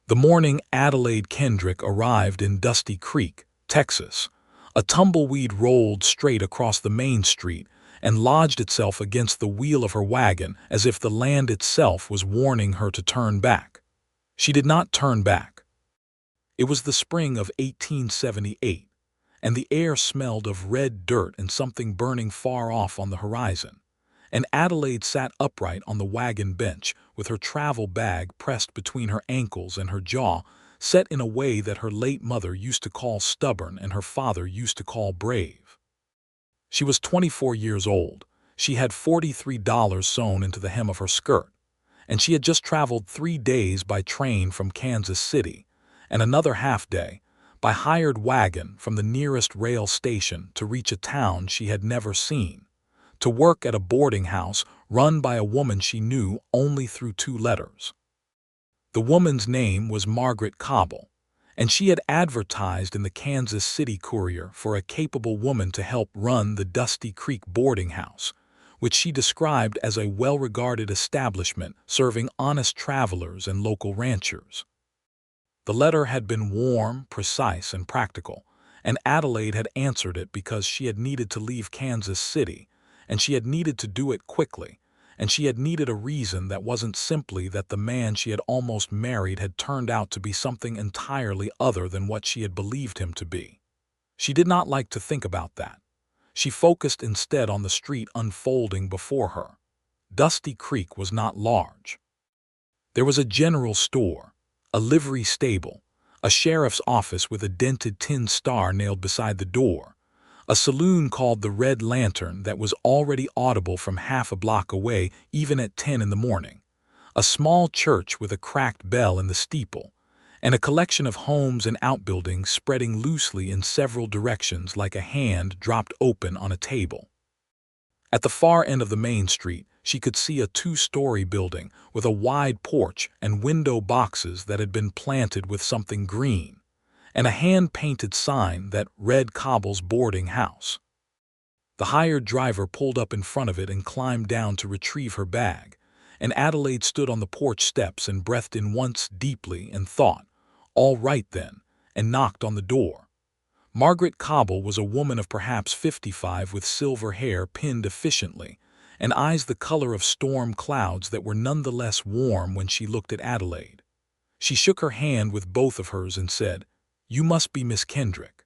The morning Adelaide Kendrick arrived in Dusty Creek, Texas, a tumbleweed rolled straight across the main street and lodged itself against the wheel of her wagon as if the land itself was warning her to turn back. She did not turn back. It was the spring of 1878, and the air smelled of red dirt and something burning far off on the horizon. And Adelaide sat upright on the wagon bench with her travel bag pressed between her ankles and her jaw, set in a way that her late mother used to call stubborn and her father used to call brave. She was 24 years old. She had $43 sewn into the hem of her skirt, and she had just traveled 3 days by train from Kansas City, and another half-day by hired wagon from the nearest rail station to reach a town she had never seen, to work at a boarding house run by a woman she knew only through 2 letters. The woman's name was Margaret Cobble, and she had advertised in the Kansas City Courier for a capable woman to help run the Dusty Creek boarding house, which she described as a well-regarded establishment serving honest travelers and local ranchers. The letter had been warm, precise, and practical, and Adelaide had answered it because she had needed to leave Kansas City, and she had needed to do it quickly, and she had needed a reason that wasn't simply that the man she had almost married had turned out to be something entirely other than what she had believed him to be. She did not like to think about that. She focused instead on the street unfolding before her. Dusty Creek was not large. There was a general store, a livery stable, a sheriff's office with a dented tin star nailed beside the door, a saloon called the Red Lantern that was already audible from half a block away even at 10 in the morning, a small church with a cracked bell in the steeple, and a collection of homes and outbuildings spreading loosely in several directions like a hand dropped open on a table. At the far end of the main street, she could see a 2-story building with a wide porch and window boxes that had been planted with something green, and a hand-painted sign that read Cobble's boarding house. The hired driver pulled up in front of it and climbed down to retrieve her bag, and Adelaide stood on the porch steps and breathed in once deeply and thought, "All right then," and knocked on the door. Margaret Cobble was a woman of perhaps 55 with silver hair pinned efficiently, and eyes the color of storm clouds that were nonetheless warm when she looked at Adelaide. She shook her hand with both of hers and said, "You must be Miss Kendrick.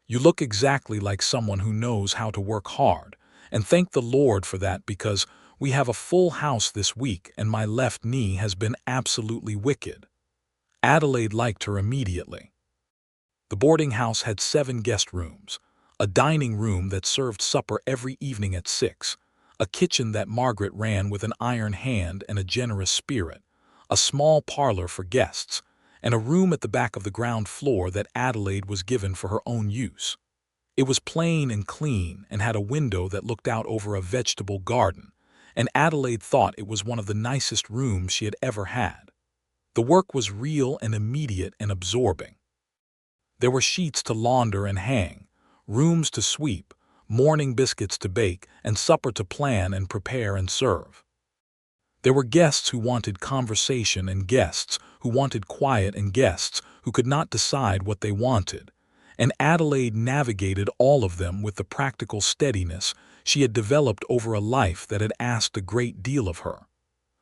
You look exactly like someone who knows how to work hard, and thank the Lord for that because we have a full house this week and my left knee has been absolutely wicked." Adelaide liked her immediately. The boarding house had 7 guest rooms, a dining room that served supper every evening at 6, a kitchen that Margaret ran with an iron hand and a generous spirit, a small parlor for guests, and a room at the back of the ground floor that Adelaide was given for her own use. It was plain and clean and had a window that looked out over a vegetable garden, and Adelaide thought it was one of the nicest rooms she had ever had. The work was real and immediate and absorbing. There were sheets to launder and hang, rooms to sweep, morning biscuits to bake, and supper to plan and prepare and serve. There were guests who wanted conversation and guests who wanted quiet and guests who could not decide what they wanted, and Adelaide navigated all of them with the practical steadiness she had developed over a life that had asked a great deal of her.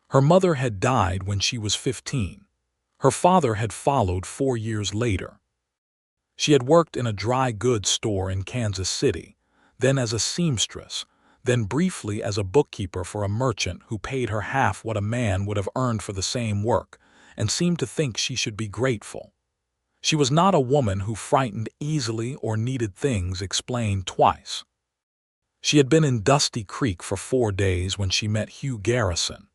Her mother had died when she was 15. Her father had followed 4 years later. She had worked in a dry goods store in Kansas City, then as a seamstress, then briefly as a bookkeeper for a merchant who paid her half what a man would have earned for the same work, and seemed to think she should be grateful. She was not a woman who frightened easily or needed things explained twice. She had been in Dusty Creek for 4 days when she met Hugh Garrison.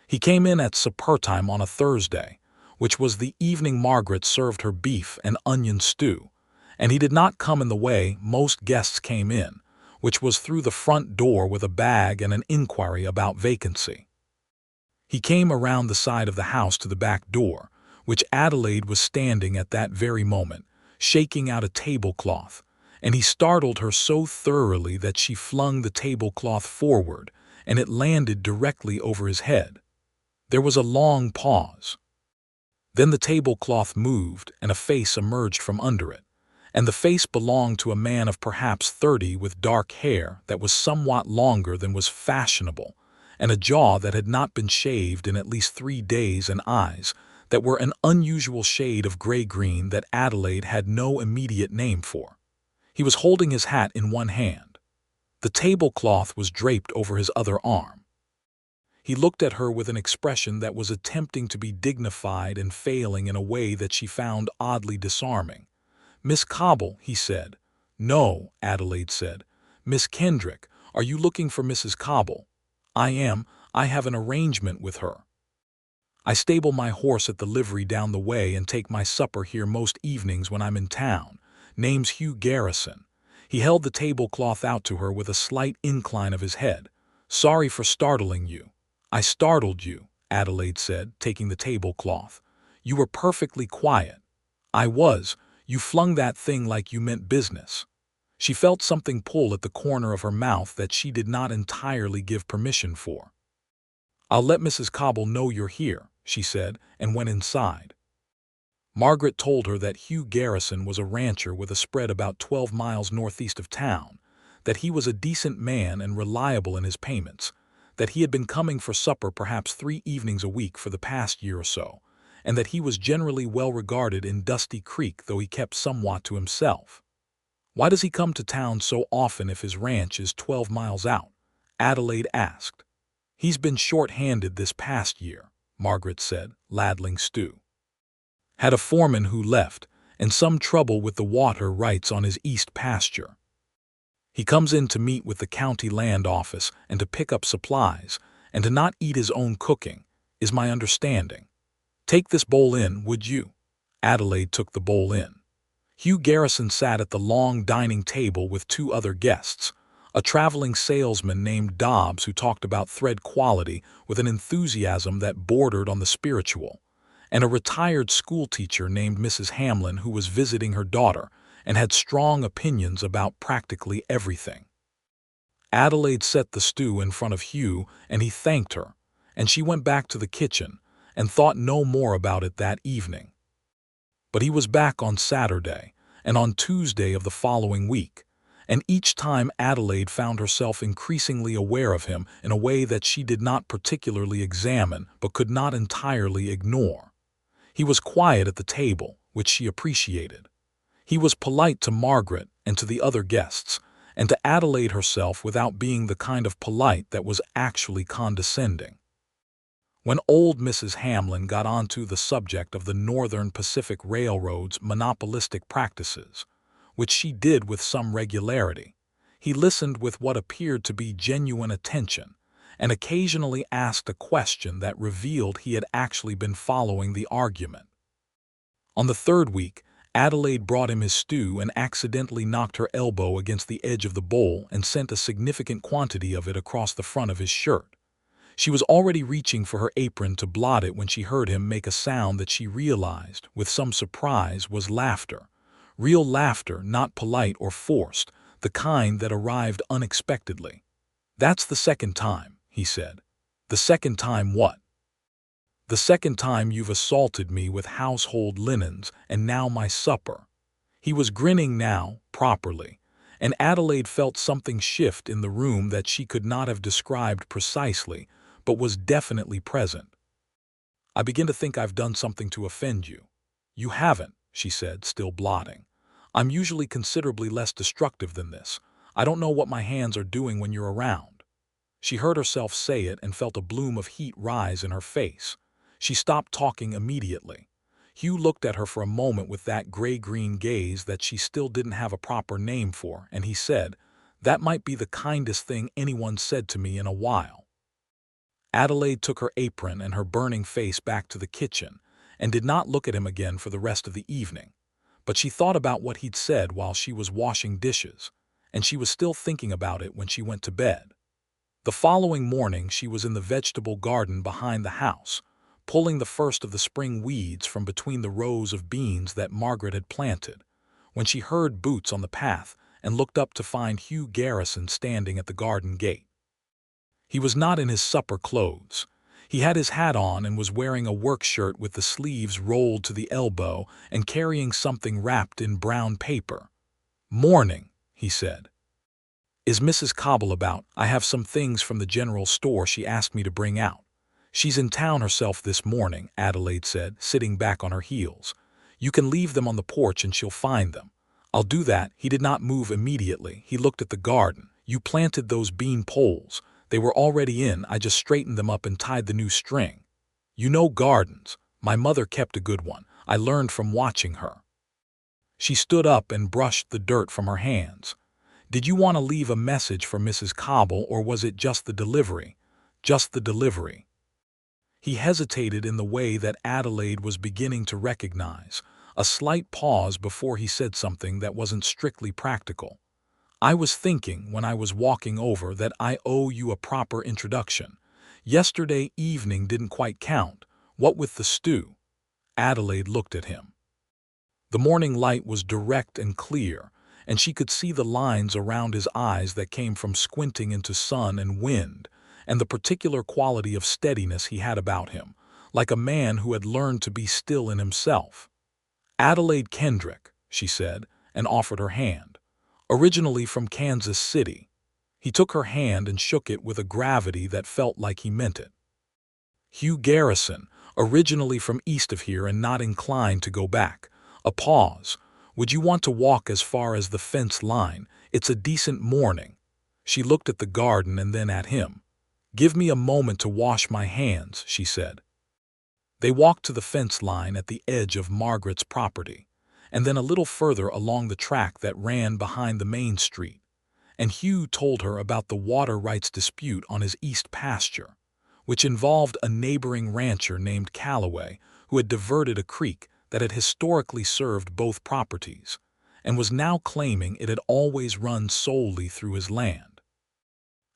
He came in at supper time on a Thursday, which was the evening Margaret served her beef and onion stew, and he did not come in the way most guests came in, which was through the front door with a bag and an inquiry about vacancy. He came around the side of the house to the back door, which Adelaide was standing at that very moment, shaking out a tablecloth, and he startled her so thoroughly that she flung the tablecloth forward, and it landed directly over his head. There was a long pause. Then the tablecloth moved and a face emerged from under it, and the face belonged to a man of perhaps 30 with dark hair that was somewhat longer than was fashionable, and a jaw that had not been shaved in at least 3 days, and eyes that were an unusual shade of gray-green that Adelaide had no immediate name for. He was holding his hat in one hand. The tablecloth was draped over his other arm. He looked at her with an expression that was attempting to be dignified and failing in a way that she found oddly disarming. "Miss Cobble," he said. "No," Adelaide said. "Miss Kendrick, are you looking for Mrs. Cobble?" "I am. I have an arrangement with her. I stable my horse at the livery down the way and take my supper here most evenings when I'm in town. Name's Hugh Garrison." He held the tablecloth out to her with a slight incline of his head. "Sorry for startling you." "I startled you," Adelaide said, taking the tablecloth. "You were perfectly quiet." "I was. You flung that thing like you meant business." She felt something pull at the corner of her mouth that she did not entirely give permission for. "I'll let Mrs. Cobble know you're here," she said, and went inside. Margaret told her that Hugh Garrison was a rancher with a spread about 12 miles northeast of town, that he was a decent man and reliable in his payments, that he had been coming for supper perhaps 3 evenings a week for the past year or so, and that he was generally well regarded in Dusty Creek, though he kept somewhat to himself. "Why does he come to town so often if his ranch is 12 miles out?" Adelaide asked. "He's been short-handed this past year," Margaret said, ladling stew. "Had a foreman who left, and some trouble with the water rights on his east pasture. He comes in to meet with the county land office and to pick up supplies, and to not eat his own cooking, is my understanding. Take this bowl in, would you?" Adelaide took the bowl in. Hugh Garrison sat at the long dining table with 2 other guests, a traveling salesman named Dobbs who talked about thread quality with an enthusiasm that bordered on the spiritual, and a retired schoolteacher named Mrs. Hamlin who was visiting her daughter and had strong opinions about practically everything. Adelaide set the stew in front of Hugh, and he thanked her, and she went back to the kitchen and thought no more about it that evening. But he was back on Saturday and on Tuesday of the following week, and each time Adelaide found herself increasingly aware of him in a way that she did not particularly examine but could not entirely ignore. He was quiet at the table, which she appreciated. He was polite to Margaret and to the other guests, and to Adelaide herself without being the kind of polite that was actually condescending. When old Mrs. Hamlin got onto the subject of the Northern Pacific Railroad's monopolistic practices, which she did with some regularity, he listened with what appeared to be genuine attention, and occasionally asked a question that revealed he had actually been following the argument. On the 3rd week, Adelaide brought him his stew and accidentally knocked her elbow against the edge of the bowl and sent a significant quantity of it across the front of his shirt. She was already reaching for her apron to blot it when she heard him make a sound that she realized, with some surprise, was laughter. Real laughter, not polite or forced, the kind that arrived unexpectedly. "That's the second time," he said. "The second time what?" "The second time you've assaulted me with household linens and now my supper." He was grinning now, properly, and Adelaide felt something shift in the room that she could not have described precisely, but was definitely present. "I begin to think I've done something to offend you." "You haven't," she said, still blotting. "I'm usually considerably less destructive than this. I don't know what my hands are doing when you're around." She heard herself say it and felt a bloom of heat rise in her face. She stopped talking immediately. Hugh looked at her for a moment with that gray-green gaze that she still didn't have a proper name for, and he said, "That might be the kindest thing anyone said to me in a while." Adelaide took her apron and her burning face back to the kitchen and did not look at him again for the rest of the evening. But she thought about what he'd said while she was washing dishes, and she was still thinking about it when she went to bed. The following morning she was in the vegetable garden behind the house, pulling the first of the spring weeds from between the rows of beans that Margaret had planted, when she heard boots on the path and looked up to find Hugh Garrison standing at the garden gate. He was not in his supper clothes. He had his hat on and was wearing a work shirt with the sleeves rolled to the elbow and carrying something wrapped in brown paper. "Morning," he said. "Is Mrs. Cobble about? I have some things from the general store she asked me to bring out." "She's in town herself this morning," Adelaide said, sitting back on her heels. "You can leave them on the porch and she'll find them." "I'll do that." He did not move immediately. He looked at the garden. "You planted those bean poles. They were already in. I just straightened them up and tied the new string. You know gardens. My mother kept a good one. I learned from watching her." She stood up and brushed the dirt from her hands. "Did you want to leave a message for Mrs. Cobble, or was it just the delivery?" "Just the delivery." He hesitated in the way that Adelaide was beginning to recognize, a slight pause before he said something that wasn't strictly practical. "I was thinking, when I was walking over, that I owe you a proper introduction. Yesterday evening didn't quite count. What with the stew?" Adelaide looked at him. The morning light was direct and clear, and she could see the lines around his eyes that came from squinting into sun and wind, and the particular quality of steadiness he had about him, like a man who had learned to be still in himself. "Adelaide Kendrick," she said, and offered her hand. "Originally from Kansas City." He took her hand and shook it with a gravity that felt like he meant it. "Hugh Garrison, originally from east of here and not inclined to go back." A pause. "Would you want to walk as far as the fence line? It's a decent morning." She looked at the garden and then at him. "Give me a moment to wash my hands," she said. They walked to the fence line at the edge of Margaret's property, and then a little further along the track that ran behind the main street, and Hugh told her about the water rights dispute on his east pasture, which involved a neighboring rancher named Cowboy who had diverted a creek that had historically served both properties, and was now claiming it had always run solely through his land.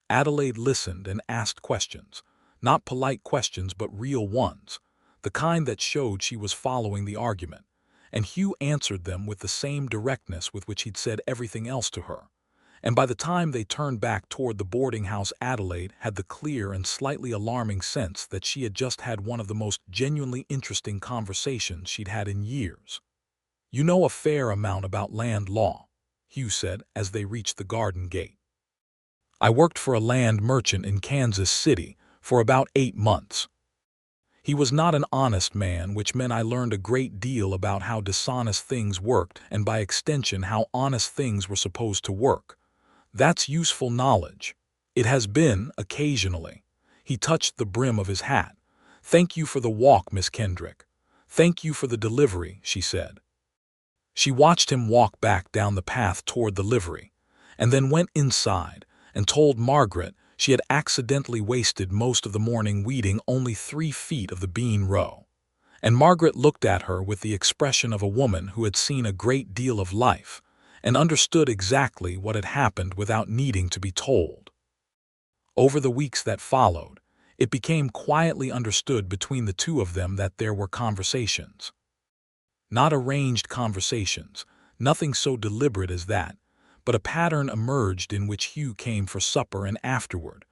Adelaide listened and asked questions, not polite questions but real ones, the kind that showed she was following the argument, and Hugh answered them with the same directness with which he'd said everything else to her. And by the time they turned back toward the boarding house, Adelaide had the clear and slightly alarming sense that she had just had one of the most genuinely interesting conversations she'd had in years. "You know a fair amount about land law," Hugh said as they reached the garden gate. "I worked for a land merchant in Kansas City for about 8 months. He was not an honest man, which meant I learned a great deal about how dishonest things worked and by extension how honest things were supposed to work. That's useful knowledge. It has been, occasionally." He touched the brim of his hat. "Thank you for the walk, Miss Kendrick." "Thank you for the delivery," she said. She watched him walk back down the path toward the livery, and then went inside and told Margaret she had accidentally wasted most of the morning weeding only 3 feet of the bean row. And Margaret looked at her with the expression of a woman who had seen a great deal of life, and understood exactly what had happened without needing to be told. Over the weeks that followed, it became quietly understood between the two of them that there were conversations. Not arranged conversations, nothing so deliberate as that, but a pattern emerged in which Hugh came for supper and afterward,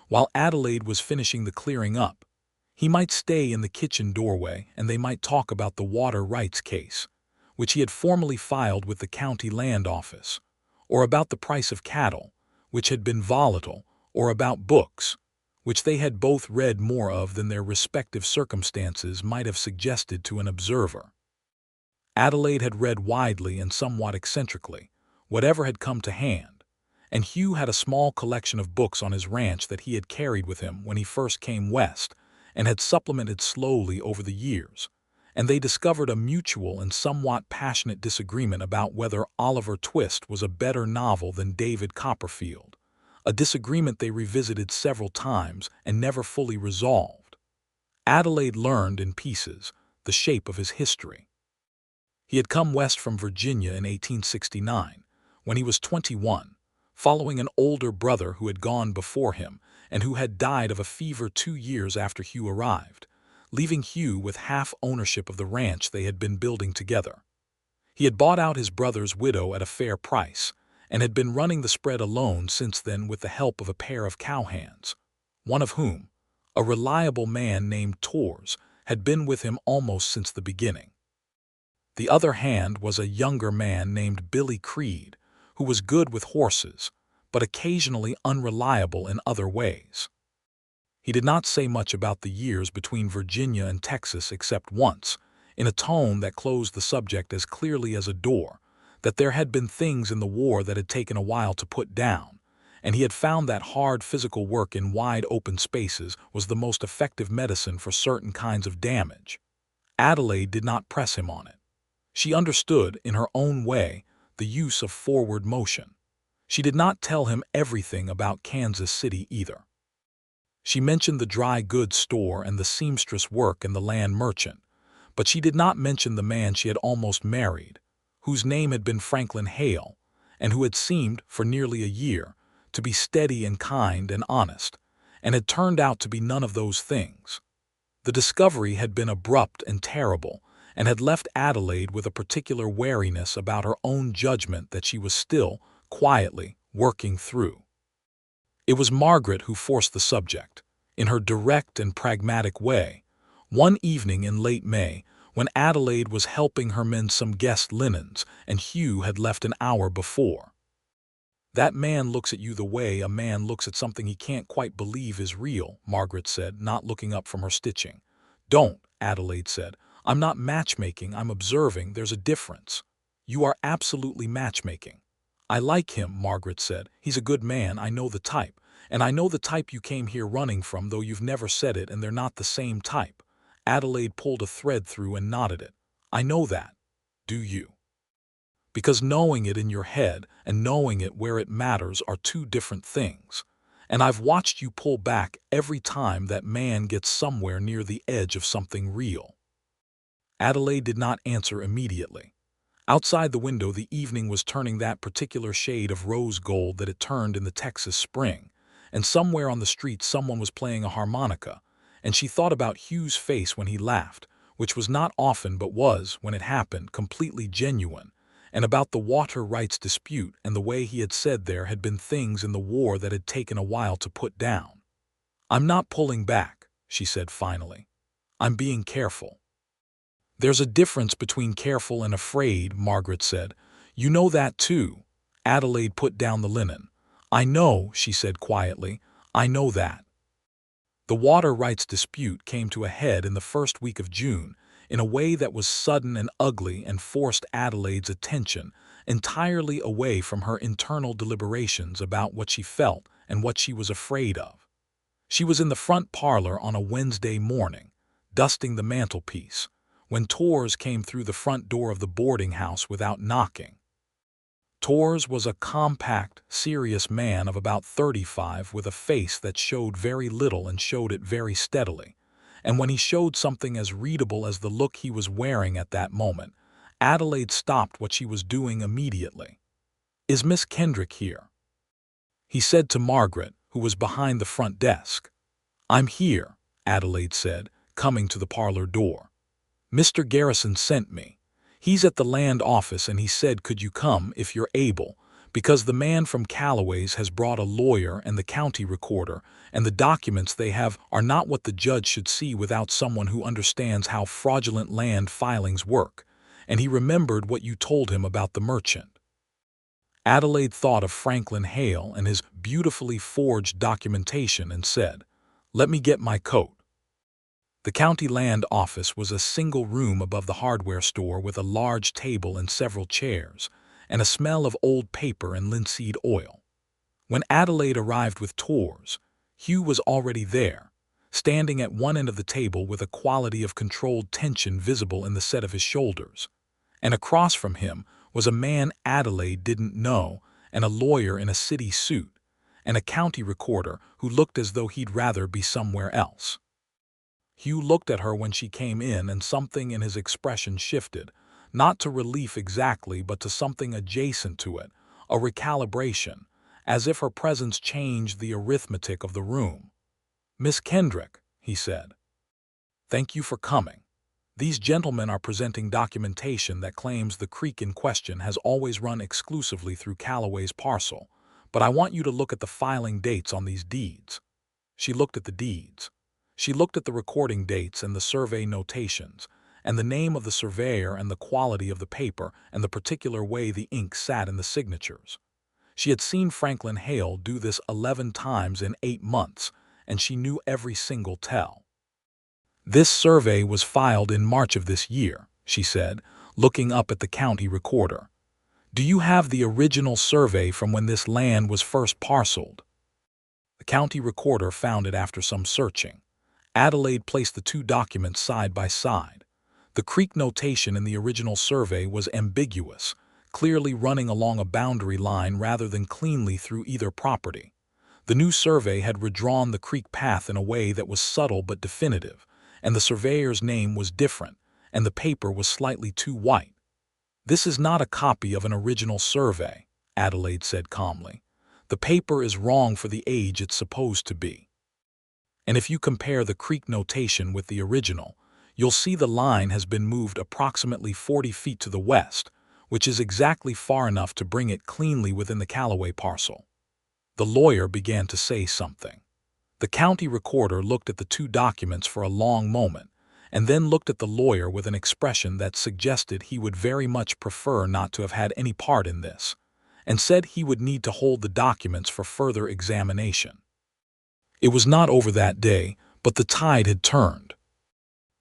while Adelaide was finishing the clearing up. He might stay in the kitchen doorway and they might talk about the water rights case, which he had formally filed with the county land office, or about the price of cattle, which had been volatile, or about books, which they had both read more of than their respective circumstances might have suggested to an observer. Adelaide had read widely and somewhat eccentrically, whatever had come to hand, and Hugh had a small collection of books on his ranch that he had carried with him when he first came west and had supplemented slowly over the years, and they discovered a mutual and somewhat passionate disagreement about whether Oliver Twist was a better novel than David Copperfield, a disagreement they revisited several times and never fully resolved. Adelaide learned in pieces the shape of his history. He had come west from Virginia in 1869, when he was 21, following an older brother who had gone before him and who had died of a fever 2 years after Hugh arrived, leaving Hugh with half ownership of the ranch they had been building together. He had bought out his brother's widow at a fair price, and had been running the spread alone since then with the help of a pair of cowhands, one of whom, A reliable man named Tors had been with him almost since the beginning. The other hand was a younger man named Billy Creed, who was good with horses, but occasionally unreliable in other ways. He did not say much about the years between Virginia and Texas except once, in a tone that closed the subject as clearly as a door, that there had been things in the war that had taken a while to put down, and he had found that hard physical work in wide open spaces was the most effective medicine for certain kinds of damage. Adelaide did not press him on it. She understood, in her own way, the use of forward motion. She did not tell him everything about Kansas City either. She mentioned the dry goods store and the seamstress work and the land merchant, but she did not mention the man she had almost married, whose name had been Franklin Hale, and who had seemed, for nearly a year, to be steady and kind and honest, and had turned out to be none of those things. The discovery had been abrupt and terrible, and had left Adelaide with a particular wariness about her own judgment that she was still, quietly, working through. It was Margaret who forced the subject, in her direct and pragmatic way, one evening in late May, when Adelaide was helping her mend some guest linens and Hugh had left an hour before. "That man looks at you the way a man looks at something he can't quite believe is real," Margaret said, not looking up from her stitching. "Don't," Adelaide said. "I'm not matchmaking, I'm observing. There's a difference." "You are absolutely matchmaking." "I like him," Margaret said. "He's a good man, I know the type. And I know the type you came here running from, though you've never said it, and they're not the same type." Adelaide pulled a thread through and knotted it. "I know that. Do you?" Because knowing it in your head and knowing it where it matters are two different things. And I've watched you pull back every time that man gets somewhere near the edge of something real. Adelaide did not answer immediately. Outside the window the evening was turning that particular shade of rose gold that it turned in the Texas spring, and somewhere on the street someone was playing a harmonica, and she thought about Hugh's face when he laughed, which was not often but was, when it happened, completely genuine, and about the water rights dispute and the way he had said there had been things in the war that had taken a while to put down. "I'm not pulling back," she said finally. "I'm being careful." "There's a difference between careful and afraid," Margaret said. "You know that too." Adelaide put down the linen. "I know," she said quietly. "I know that." The water rights dispute came to a head in the first week of June, in a way that was sudden and ugly and forced Adelaide's attention entirely away from her internal deliberations about what she felt and what she was afraid of. She was in the front parlor on a Wednesday morning, dusting the mantelpiece, when Tors came through the front door of the boarding house without knocking. Tors was a compact, serious man of about 35 with a face that showed very little and showed it very steadily, and when he showed something as readable as the look he was wearing at that moment, Adelaide stopped what she was doing immediately. "Is Miss Kendrick here?" he said to Margaret, who was behind the front desk. "I'm here," Adelaide said, coming to the parlor door. "Mr. Garrison sent me. He's at the land office and he said could you come if you're able, because the man from Calloway's has brought a lawyer and the county recorder, and the documents they have are not what the judge should see without someone who understands how fraudulent land filings work, and he remembered what you told him about the merchant." Adelaide thought of Franklin Hale and his beautifully forged documentation and said, "Let me get my coat." The county land office was a single room above the hardware store with a large table and several chairs, and a smell of old paper and linseed oil. When Adelaide arrived with Tors, Hugh was already there, standing at one end of the table with a quality of controlled tension visible in the set of his shoulders, and across from him was a man Adelaide didn't know, and a lawyer in a city suit, and a county recorder who looked as though he'd rather be somewhere else. Hugh looked at her when she came in, and something in his expression shifted, not to relief exactly but to something adjacent to it, a recalibration, as if her presence changed the arithmetic of the room. "Miss Kendrick," he said, "thank you for coming. These gentlemen are presenting documentation that claims the creek in question has always run exclusively through Calloway's parcel, but I want you to look at the filing dates on these deeds." She looked at the deeds. She looked at the recording dates and the survey notations, and the name of the surveyor and the quality of the paper and the particular way the ink sat in the signatures. She had seen Franklin Hale do this 11 times in 8 months, and she knew every single tell. "This survey was filed in March of this year," she said, looking up at the county recorder. "Do you have the original survey from when this land was first parceled?" The county recorder found it after some searching. Adelaide placed the two documents side by side. The creek notation in the original survey was ambiguous, clearly running along a boundary line rather than cleanly through either property. The new survey had redrawn the creek path in a way that was subtle but definitive, and the surveyor's name was different, and the paper was slightly too white. "This is not a copy of an original survey," Adelaide said calmly. "The paper is wrong for the age it's supposed to be. And if you compare the creek notation with the original, you'll see the line has been moved approximately 40 feet to the west, which is exactly far enough to bring it cleanly within the Calloway parcel." The lawyer began to say something. The county recorder looked at the two documents for a long moment, and then looked at the lawyer with an expression that suggested he would very much prefer not to have had any part in this, and said he would need to hold the documents for further examination. It was not over that day, but the tide had turned.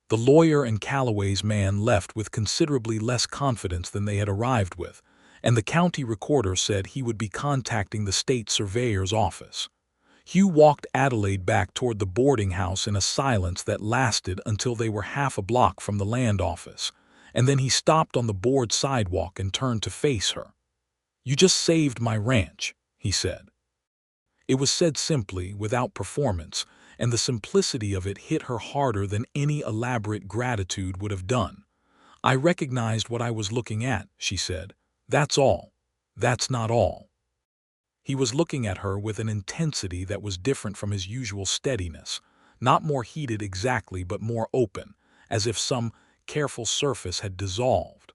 The lawyer and Calloway's man left with considerably less confidence than they had arrived with, and the county recorder said he would be contacting the state surveyor's office. Hugh walked Adelaide back toward the boarding house in a silence that lasted until they were half a block from the land office, and then he stopped on the board sidewalk and turned to face her. "You just saved my ranch," he said. It was said simply, without performance, and the simplicity of it hit her harder than any elaborate gratitude would have done. "I recognized what I was looking at," she said. "That's all. That's not all." He was looking at her with an intensity that was different from his usual steadiness, not more heated exactly but more open, as if some careful surface had dissolved.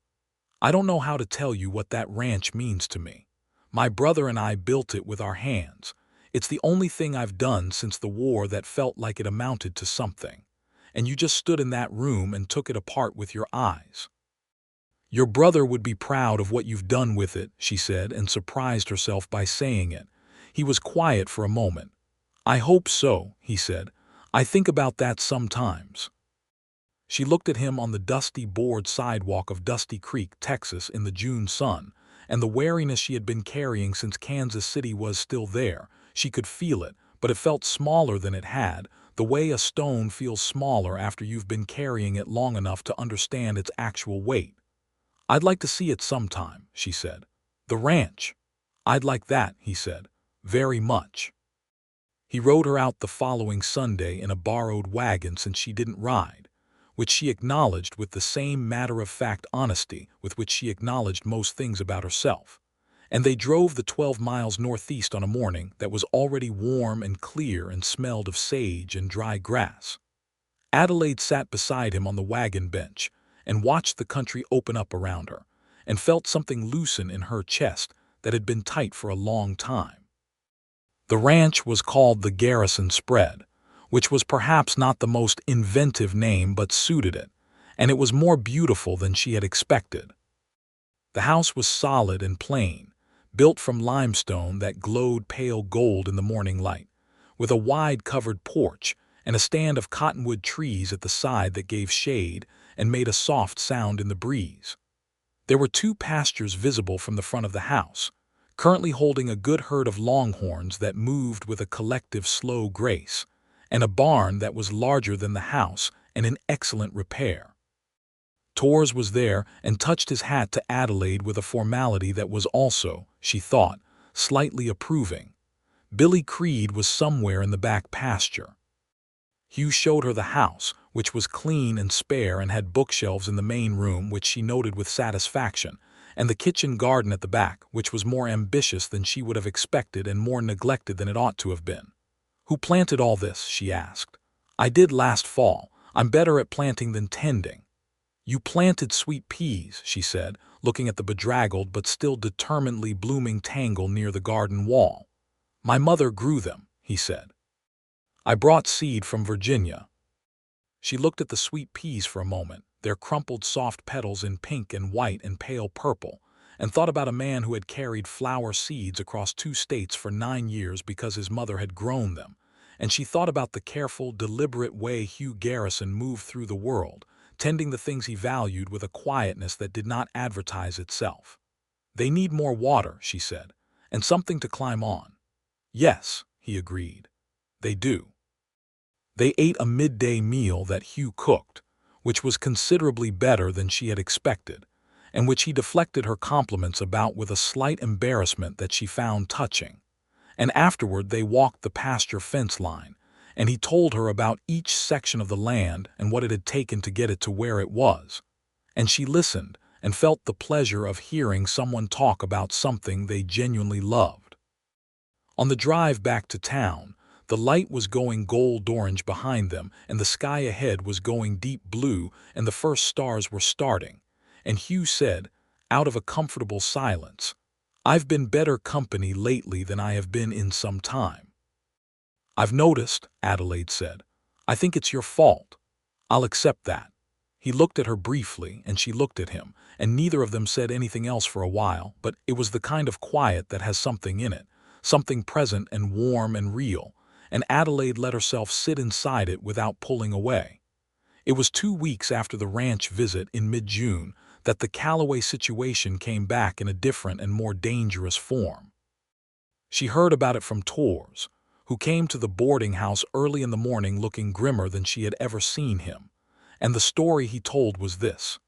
"I don't know how to tell you what that ranch means to me. My brother and I built it with our hands. It's the only thing I've done since the war that felt like it amounted to something. And you just stood in that room and took it apart with your eyes. Your brother would be proud of what you've done with it," she said, and surprised herself by saying it. He was quiet for a moment. "I hope so," he said. "I think about that sometimes." She looked at him on the dusty board sidewalk of Dusty Creek, Texas, in the June sun, and the wariness she had been carrying since Kansas City was still there. She could feel it, but it felt smaller than it had, the way a stone feels smaller after you've been carrying it long enough to understand its actual weight. "I'd like to see it sometime," she said. "The ranch." "I'd like that," he said. "Very much." He rode her out the following Sunday in a borrowed wagon since she didn't ride, which she acknowledged with the same matter-of-fact honesty with which she acknowledged most things about herself. And they drove the 12 miles northeast on a morning that was already warm and clear and smelled of sage and dry grass. Adelaide sat beside him on the wagon bench and watched the country open up around her, and felt something loosen in her chest that had been tight for a long time. The ranch was called the Garrison Spread, which was perhaps not the most inventive name but suited it, and it was more beautiful than she had expected. The house was solid and plain, built from limestone that glowed pale gold in the morning light, with a wide covered porch and a stand of cottonwood trees at the side that gave shade and made a soft sound in the breeze. There were 2 pastures visible from the front of the house, currently holding a good herd of longhorns that moved with a collective slow grace, and a barn that was larger than the house and in excellent repair. Torres was there and touched his hat to Adelaide with a formality that was also, she thought, slightly approving. Billy Creed was somewhere in the back pasture. Hugh showed her the house, which was clean and spare and had bookshelves in the main room, which she noted with satisfaction, and the kitchen garden at the back, which was more ambitious than she would have expected and more neglected than it ought to have been. "Who planted all this?" she asked. "I did last fall. I'm better at planting than tending." "You planted sweet peas," she said, looking at the bedraggled but still determinedly blooming tangle near the garden wall. "My mother grew them," he said. "I brought seed from Virginia," She looked at the sweet peas for a moment, their crumpled soft petals in pink and white and pale purple, and thought about a man who had carried flower seeds across 2 states for 9 years because his mother had grown them. And she thought about the careful, deliberate way Hugh Garrison moved through the world, tending the things he valued with a quietness that did not advertise itself. "They need more water," she said, "and something to climb on." "Yes," he agreed. "They do." They ate a midday meal that Hugh cooked, which was considerably better than she had expected, and which he deflected her compliments about with a slight embarrassment that she found touching. And afterward they walked the pasture fence line, and he told her about each section of the land and what it had taken to get it to where it was. And she listened and felt the pleasure of hearing someone talk about something they genuinely loved. On the drive back to town, the light was going gold-orange behind them, and the sky ahead was going deep blue, and the first stars were starting. And Hugh said, out of a comfortable silence, "I've been better company lately than I have been in some time." "I've noticed," Adelaide said. "I think it's your fault. I'll accept that." He looked at her briefly, and she looked at him, and neither of them said anything else for a while, but it was the kind of quiet that has something in it, something present and warm and real, and Adelaide let herself sit inside it without pulling away. It was 2 weeks after the ranch visit in mid-June that the Calloway situation came back in a different and more dangerous form. She heard about it from Tors, who came to the boarding house early in the morning looking grimmer than she had ever seen him, and the story he told was this.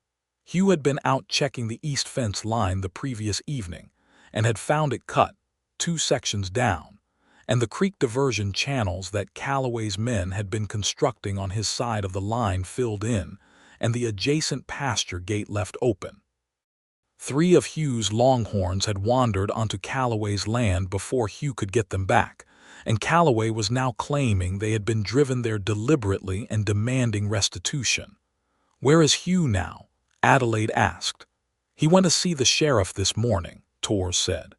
Hugh had been out checking the east fence line the previous evening and had found it cut, 2 sections down, and the creek diversion channels that Calloway's men had been constructing on his side of the line filled in, and the adjacent pasture gate left open. 3 of Hugh's longhorns had wandered onto Calloway's land before Hugh could get them back, and Calloway was now claiming they had been driven there deliberately and demanding restitution. "Where is Hugh now?" Adelaide asked. "He went to see the sheriff this morning," Tors said.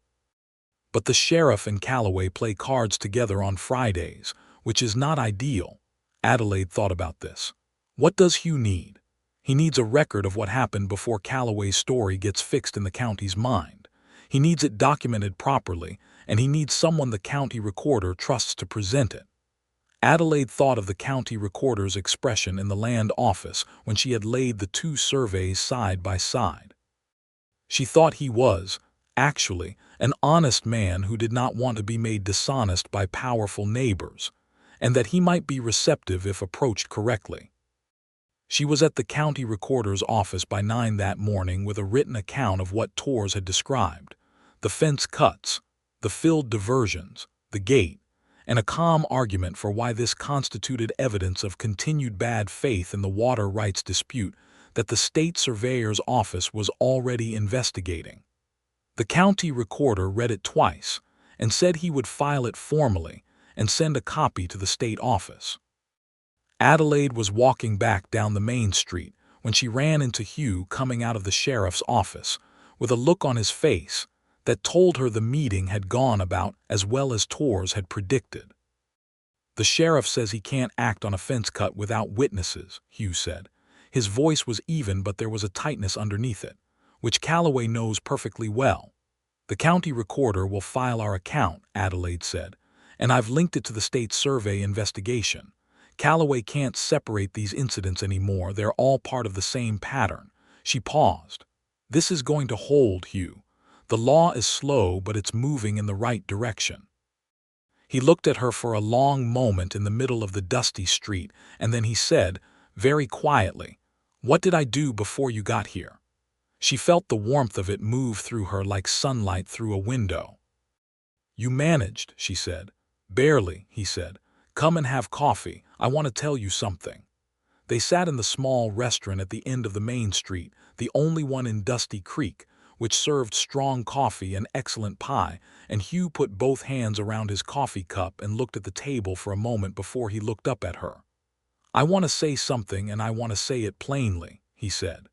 "But the sheriff and Calloway play cards together on Fridays, which is not ideal." Adelaide thought about this. "What does Hugh need? He needs a record of what happened before Calloway's story gets fixed in the county's mind. He needs it documented properly, and he needs someone the county recorder trusts to present it." Adelaide thought of the county recorder's expression in the land office when she had laid the 2 surveys side by side. She thought he was, actually, an honest man who did not want to be made dishonest by powerful neighbors, and that he might be receptive if approached correctly. She was at the county recorder's office by 9 that morning with a written account of what Tors had described: the fence cuts, the filled diversions, the gate, and a calm argument for why this constituted evidence of continued bad faith in the water rights dispute that the state surveyor's office was already investigating. The county recorder read it twice and said he would file it formally and send a copy to the state office. Adelaide was walking back down the main street when she ran into Hugh coming out of the sheriff's office with a look on his face that told her the meeting had gone about as well as Tors had predicted. "The sheriff says he can't act on a fence cut without witnesses," Hugh said. His voice was even, but there was a tightness underneath it, which Calloway knows perfectly well. "The county recorder will file our account," Adelaide said, "and I've linked it to the state survey investigation. Calloway can't separate these incidents anymore. They're all part of the same pattern." She paused. "This is going to hold, Hugh. The law is slow, but it's moving in the right direction." He looked at her for a long moment in the middle of the dusty street, and then he said, very quietly, "What did I do before you got here?" She felt the warmth of it move through her like sunlight through a window. "You managed," she said. "Barely," he said. "Come and have coffee. I want to tell you something." They sat in the small restaurant at the end of the main street, the only one in Dusty Creek, which served strong coffee and excellent pie, and Hugh put both hands around his coffee cup and looked at the table for a moment before he looked up at her. "I want to say something, and I want to say it plainly," he said.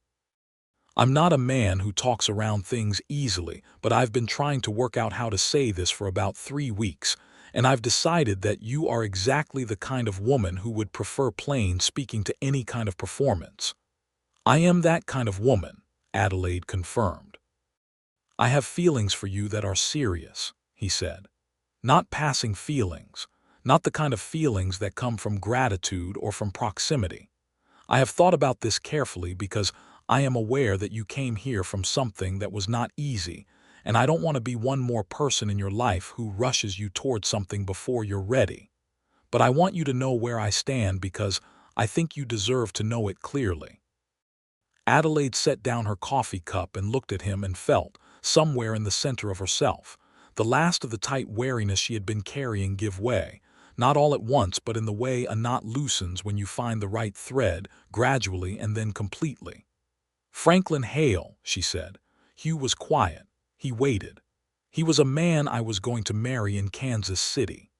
"I'm not a man who talks around things easily, but I've been trying to work out how to say this for about 3 weeks, and I've decided that you are exactly the kind of woman who would prefer plain speaking to any kind of performance." "I am that kind of woman," Adelaide confirmed. "I have feelings for you that are serious," he said. "Not passing feelings, not the kind of feelings that come from gratitude or from proximity. I have thought about this carefully because I am aware that you came here from something that was not easy, and I don't want to be one more person in your life who rushes you toward something before you're ready. But I want you to know where I stand because I think you deserve to know it clearly." Adelaide set down her coffee cup and looked at him and felt, somewhere in the center of herself, the last of the tight wariness she had been carrying give way, not all at once but in the way a knot loosens when you find the right thread, gradually and then completely. "Franklin Hale," she said. Hugh was quiet. He waited. "He was a man I was going to marry in Kansas City.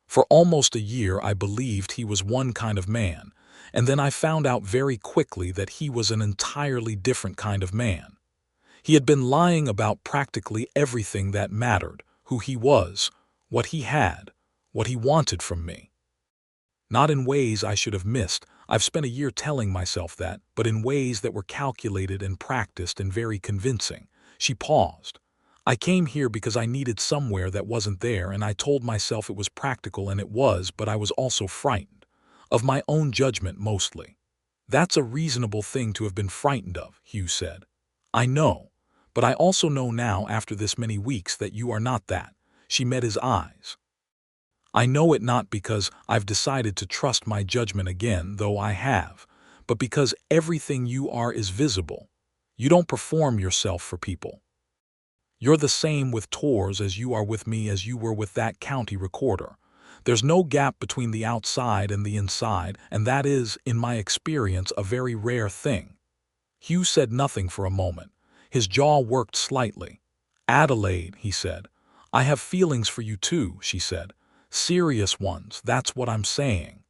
For almost a year I believed he was one kind of man, and then I found out very quickly that he was an entirely different kind of man. He had been lying about practically everything that mattered, who he was, what he had, what he wanted from me. Not in ways I should have missed, I've spent a year telling myself that, but in ways that were calculated and practiced and very convincing." She paused. "I came here because I needed somewhere that wasn't there, and I told myself it was practical, and it was, but I was also frightened. Of my own judgment mostly." "That's a reasonable thing to have been frightened of," Hugh said. "I know, but I also know now after this many weeks that you are not that." She met his eyes. "I know it not because I've decided to trust my judgment again, though I have, but because everything you are is visible. You don't perform yourself for people. You're the same with Tors as you are with me, as you were with that county recorder. There's no gap between the outside and the inside, and that is, in my experience, a very rare thing." Hugh said nothing for a moment. His jaw worked slightly. "Adelaide," he said. "I have feelings for you too," she said. "Serious ones, that's what I'm saying."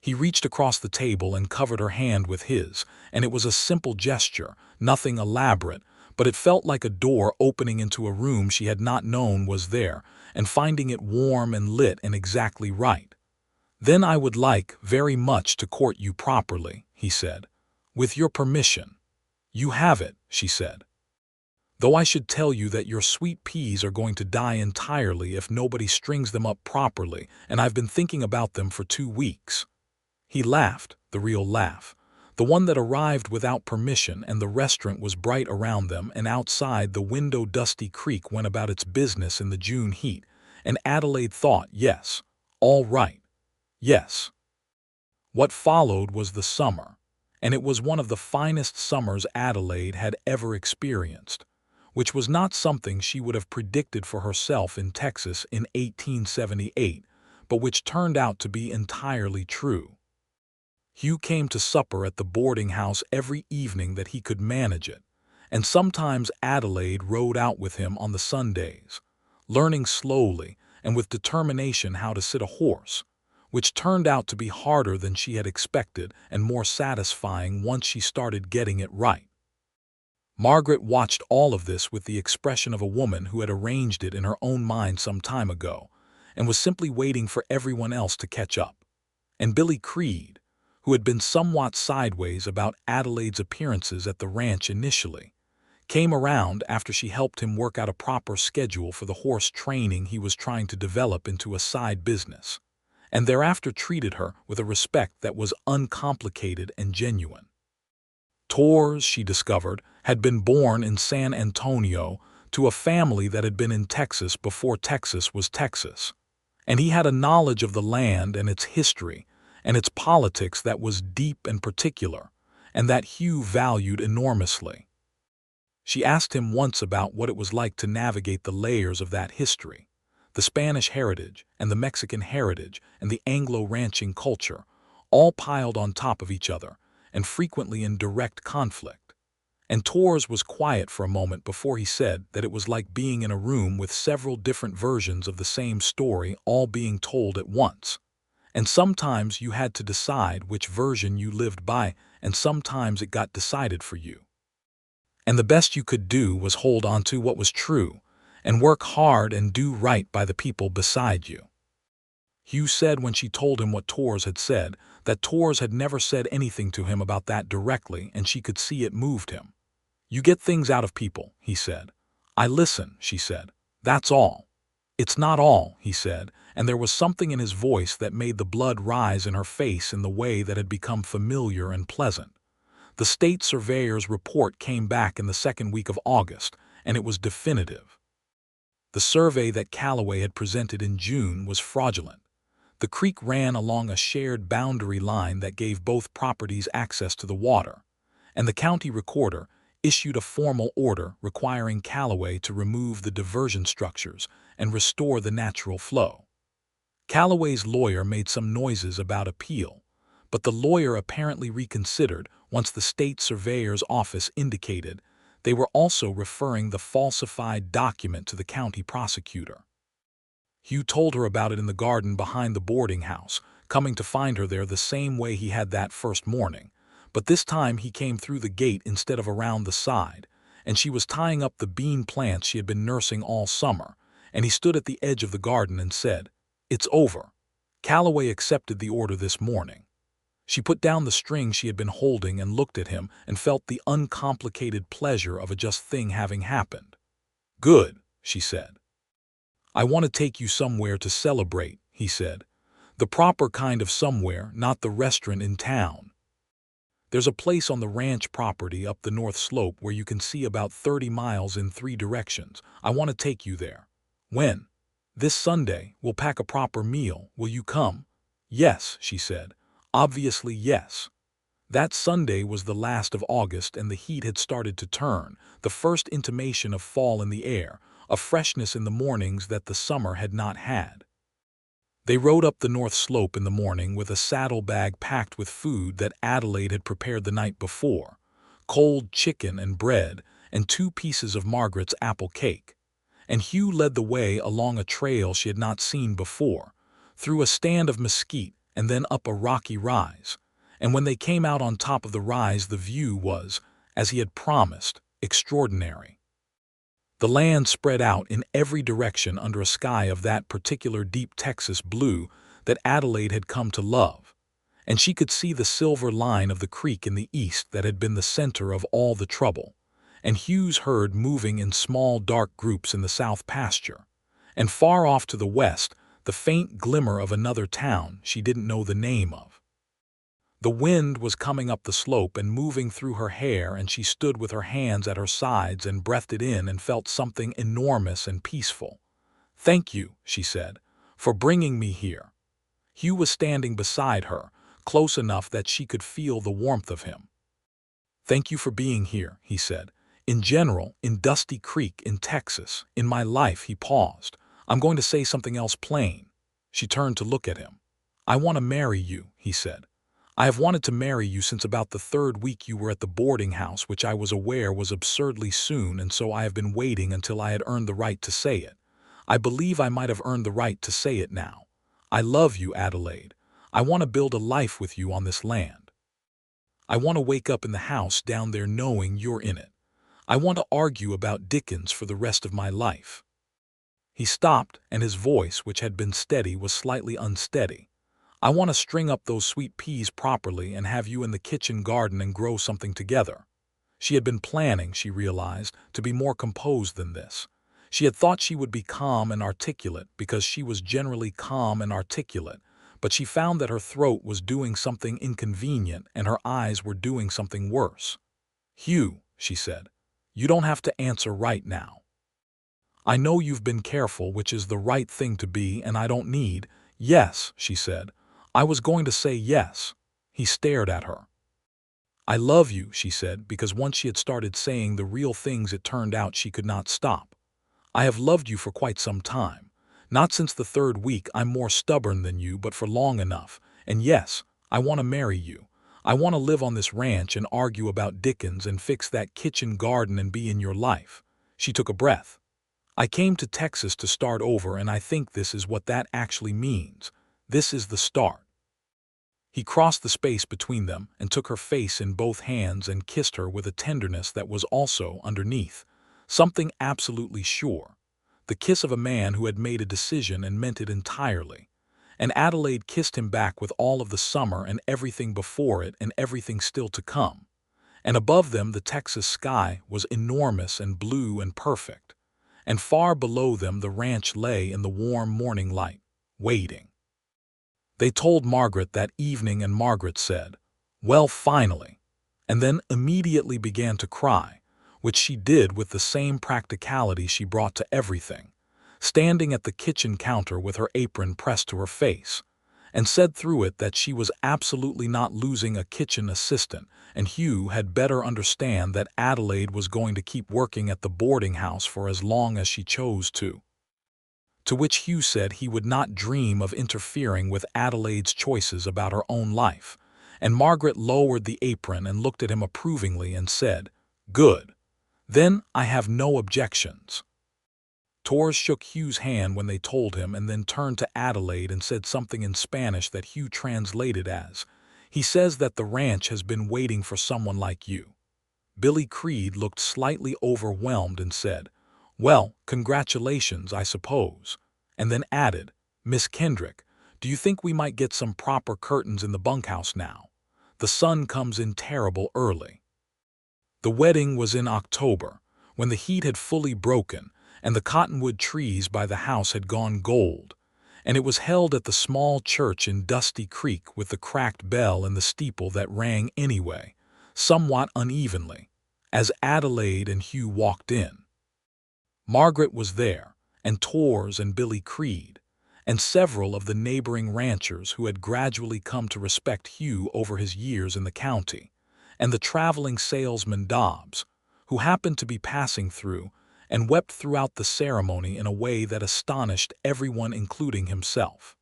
He reached across the table and covered her hand with his, and it was a simple gesture, nothing elaborate, but it felt like a door opening into a room she had not known was there, and finding it warm and lit and exactly right. "Then I would like, very much, to court you properly," he said. "With your permission." "You have it," she said. "Though I should tell you that your sweet peas are going to die entirely if nobody strings them up properly, and I've been thinking about them for 2 weeks." He laughed, the real laugh, the one that arrived without permission, and the restaurant was bright around them, and outside the window Dusty Creek went about its business in the June heat, and Adelaide thought, yes, all right, yes. What followed was the summer, and it was one of the finest summers Adelaide had ever experienced, which was not something she would have predicted for herself in Texas in 1878, but which turned out to be entirely true. Hugh came to supper at the boarding house every evening that he could manage it, and sometimes Adelaide rode out with him on the Sundays, learning slowly and with determination how to sit a horse, which turned out to be harder than she had expected and more satisfying once she started getting it right. Margaret watched all of this with the expression of a woman who had arranged it in her own mind some time ago and was simply waiting for everyone else to catch up. And Billy Creed, who had been somewhat sideways about Adelaide's appearances at the ranch initially, came around after she helped him work out a proper schedule for the horse training he was trying to develop into a side business, and thereafter treated her with a respect that was uncomplicated and genuine. Tors, she discovered, had been born in San Antonio to a family that had been in Texas before Texas was Texas, and he had a knowledge of the land and its history and its politics that was deep and particular, and that Hugh valued enormously. She asked him once about what it was like to navigate the layers of that history, the Spanish heritage and the Mexican heritage and the Anglo-ranching culture, all piled on top of each other, and frequently in direct conflict. And Tors was quiet for a moment before he said that it was like being in a room with several different versions of the same story all being told at once. And sometimes you had to decide which version you lived by, and sometimes it got decided for you. And the best you could do was hold on to what was true, and work hard and do right by the people beside you." Hugh said when she told him what Tors had said, that Tors had never said anything to him about that directly, and she could see it moved him. "You get things out of people," he said. "I listen," she said. "That's all." "It's not all," he said, and there was something in his voice that made the blood rise in her face in the way that had become familiar and pleasant. The state surveyor's report came back in the second week of August, and it was definitive. The survey that Calloway had presented in June was fraudulent. The creek ran along a shared boundary line that gave both properties access to the water, and the county recorder issued a formal order requiring Calloway to remove the diversion structures and restore the natural flow. Calloway's lawyer made some noises about appeal, but the lawyer apparently reconsidered once the state surveyor's office indicated they were also referring the falsified document to the county prosecutor. Hugh told her about it in the garden behind the boarding house, coming to find her there the same way he had that first morning, but this time he came through the gate instead of around the side, and she was tying up the bean plants she had been nursing all summer, and he stood at the edge of the garden and said, "It's over. Calloway accepted the order this morning." She put down the string she had been holding and looked at him and felt the uncomplicated pleasure of a just thing having happened. "Good," she said. "I want to take you somewhere to celebrate," he said. "The proper kind of somewhere, not the restaurant in town. There's a place on the ranch property up the north slope where you can see about 30 miles in 3 directions. I want to take you there." "When?" "This Sunday. We'll pack a proper meal. Will you come?" "Yes," she said. "Obviously yes." That Sunday was the last of August and the heat had started to turn, the first intimation of fall in the air, a freshness in the mornings that the summer had not had. They rode up the north slope in the morning with a saddlebag packed with food that Adelaide had prepared the night before, cold chicken and bread and 2 pieces of Margaret's apple cake. And Hugh led the way along a trail she had not seen before, through a stand of mesquite and then up a rocky rise. And when they came out on top of the rise, the view was, as he had promised, extraordinary. The land spread out in every direction under a sky of that particular deep Texas blue that Adelaide had come to love, and she could see the silver line of the creek in the east that had been the center of all the trouble, and Hugh's herd moving in small dark groups in the south pasture, and far off to the west the faint glimmer of another town she didn't know the name of. The wind was coming up the slope and moving through her hair, and she stood with her hands at her sides and breathed it in and felt something enormous and peaceful. "Thank you," she said, "for bringing me here." Hugh was standing beside her, close enough that she could feel the warmth of him. "Thank you for being here," he said. "In general, in Dusty Creek, in Texas, in my life." He paused. "I'm going to say something else plain." She turned to look at him. "I want to marry you," he said. "I have wanted to marry you since about the 3rd week you were at the boarding house, which I was aware was absurdly soon, and so I have been waiting until I had earned the right to say it. I believe I might have earned the right to say it now. I love you, Adelaide. I want to build a life with you on this land. I want to wake up in the house down there knowing you're in it. I want to argue about Dickens for the rest of my life." He stopped, and his voice, which had been steady, was slightly unsteady. "I want to string up those sweet peas properly and have you in the kitchen garden and grow something together." She had been planning, she realized, to be more composed than this. She had thought she would be calm and articulate because she was generally calm and articulate, but she found that her throat was doing something inconvenient and her eyes were doing something worse. "Hugh," she said, "you don't have to answer right now. I know you've been careful, which is the right thing to be, and I don't need—" "Yes," she said. "I was going to say yes." He stared at her. "I love you," she said, because once she had started saying the real things it turned out she could not stop. "I have loved you for quite some time. Not since the 3rd week. I'm more stubborn than you, but for long enough. And yes, I want to marry you. I want to live on this ranch and argue about Dickens and fix that kitchen garden and be in your life." She took a breath. "I came to Texas to start over, and I think this is what that actually means. This is the start." He crossed the space between them and took her face in both hands and kissed her with a tenderness that was also underneath something absolutely sure, the kiss of a man who had made a decision and meant it entirely. And Adelaide kissed him back with all of the summer and everything before it and everything still to come. And above them the Texas sky was enormous and blue and perfect. And far below them the ranch lay in the warm morning light, waiting. They told Margaret that evening, and Margaret said, "Well, finally," and then immediately began to cry, which she did with the same practicality she brought to everything, standing at the kitchen counter with her apron pressed to her face, and said through it that she was absolutely not losing a kitchen assistant, and Hugh had better understand that Adelaide was going to keep working at the boarding house for as long as she chose to. To which Hugh said he would not dream of interfering with Adelaide's choices about her own life, and Margaret lowered the apron and looked at him approvingly and said, "Good. Then I have no objections." Torres shook Hugh's hand when they told him, and then turned to Adelaide and said something in Spanish that Hugh translated as, "He says that the ranch has been waiting for someone like you." Billy Creed looked slightly overwhelmed and said, "Well, congratulations, I suppose," and then added, "Miss Kendrick, do you think we might get some proper curtains in the bunkhouse now? The sun comes in terrible early." The wedding was in October, when the heat had fully broken, and the cottonwood trees by the house had gone gold, and it was held at the small church in Dusty Creek with the cracked bell in the steeple that rang anyway, somewhat unevenly, as Adelaide and Hugh walked in. Margaret was there, and Torres and Billy Creed, and several of the neighboring ranchers who had gradually come to respect Hugh over his years in the county, and the traveling salesman Dobbs, who happened to be passing through, and wept throughout the ceremony in a way that astonished everyone, including himself.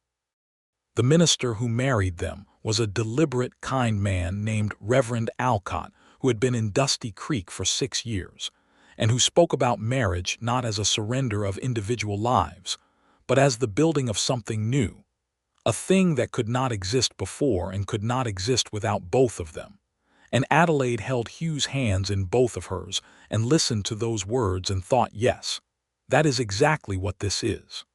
The minister who married them was a deliberate, kind man named Reverend Alcott, who had been in Dusty Creek for 6 years, and who spoke about marriage not as a surrender of individual lives, but as the building of something new, a thing that could not exist before and could not exist without both of them. And Adelaide held Hugh's hands in both of hers and listened to those words and thought, yes, that is exactly what this is.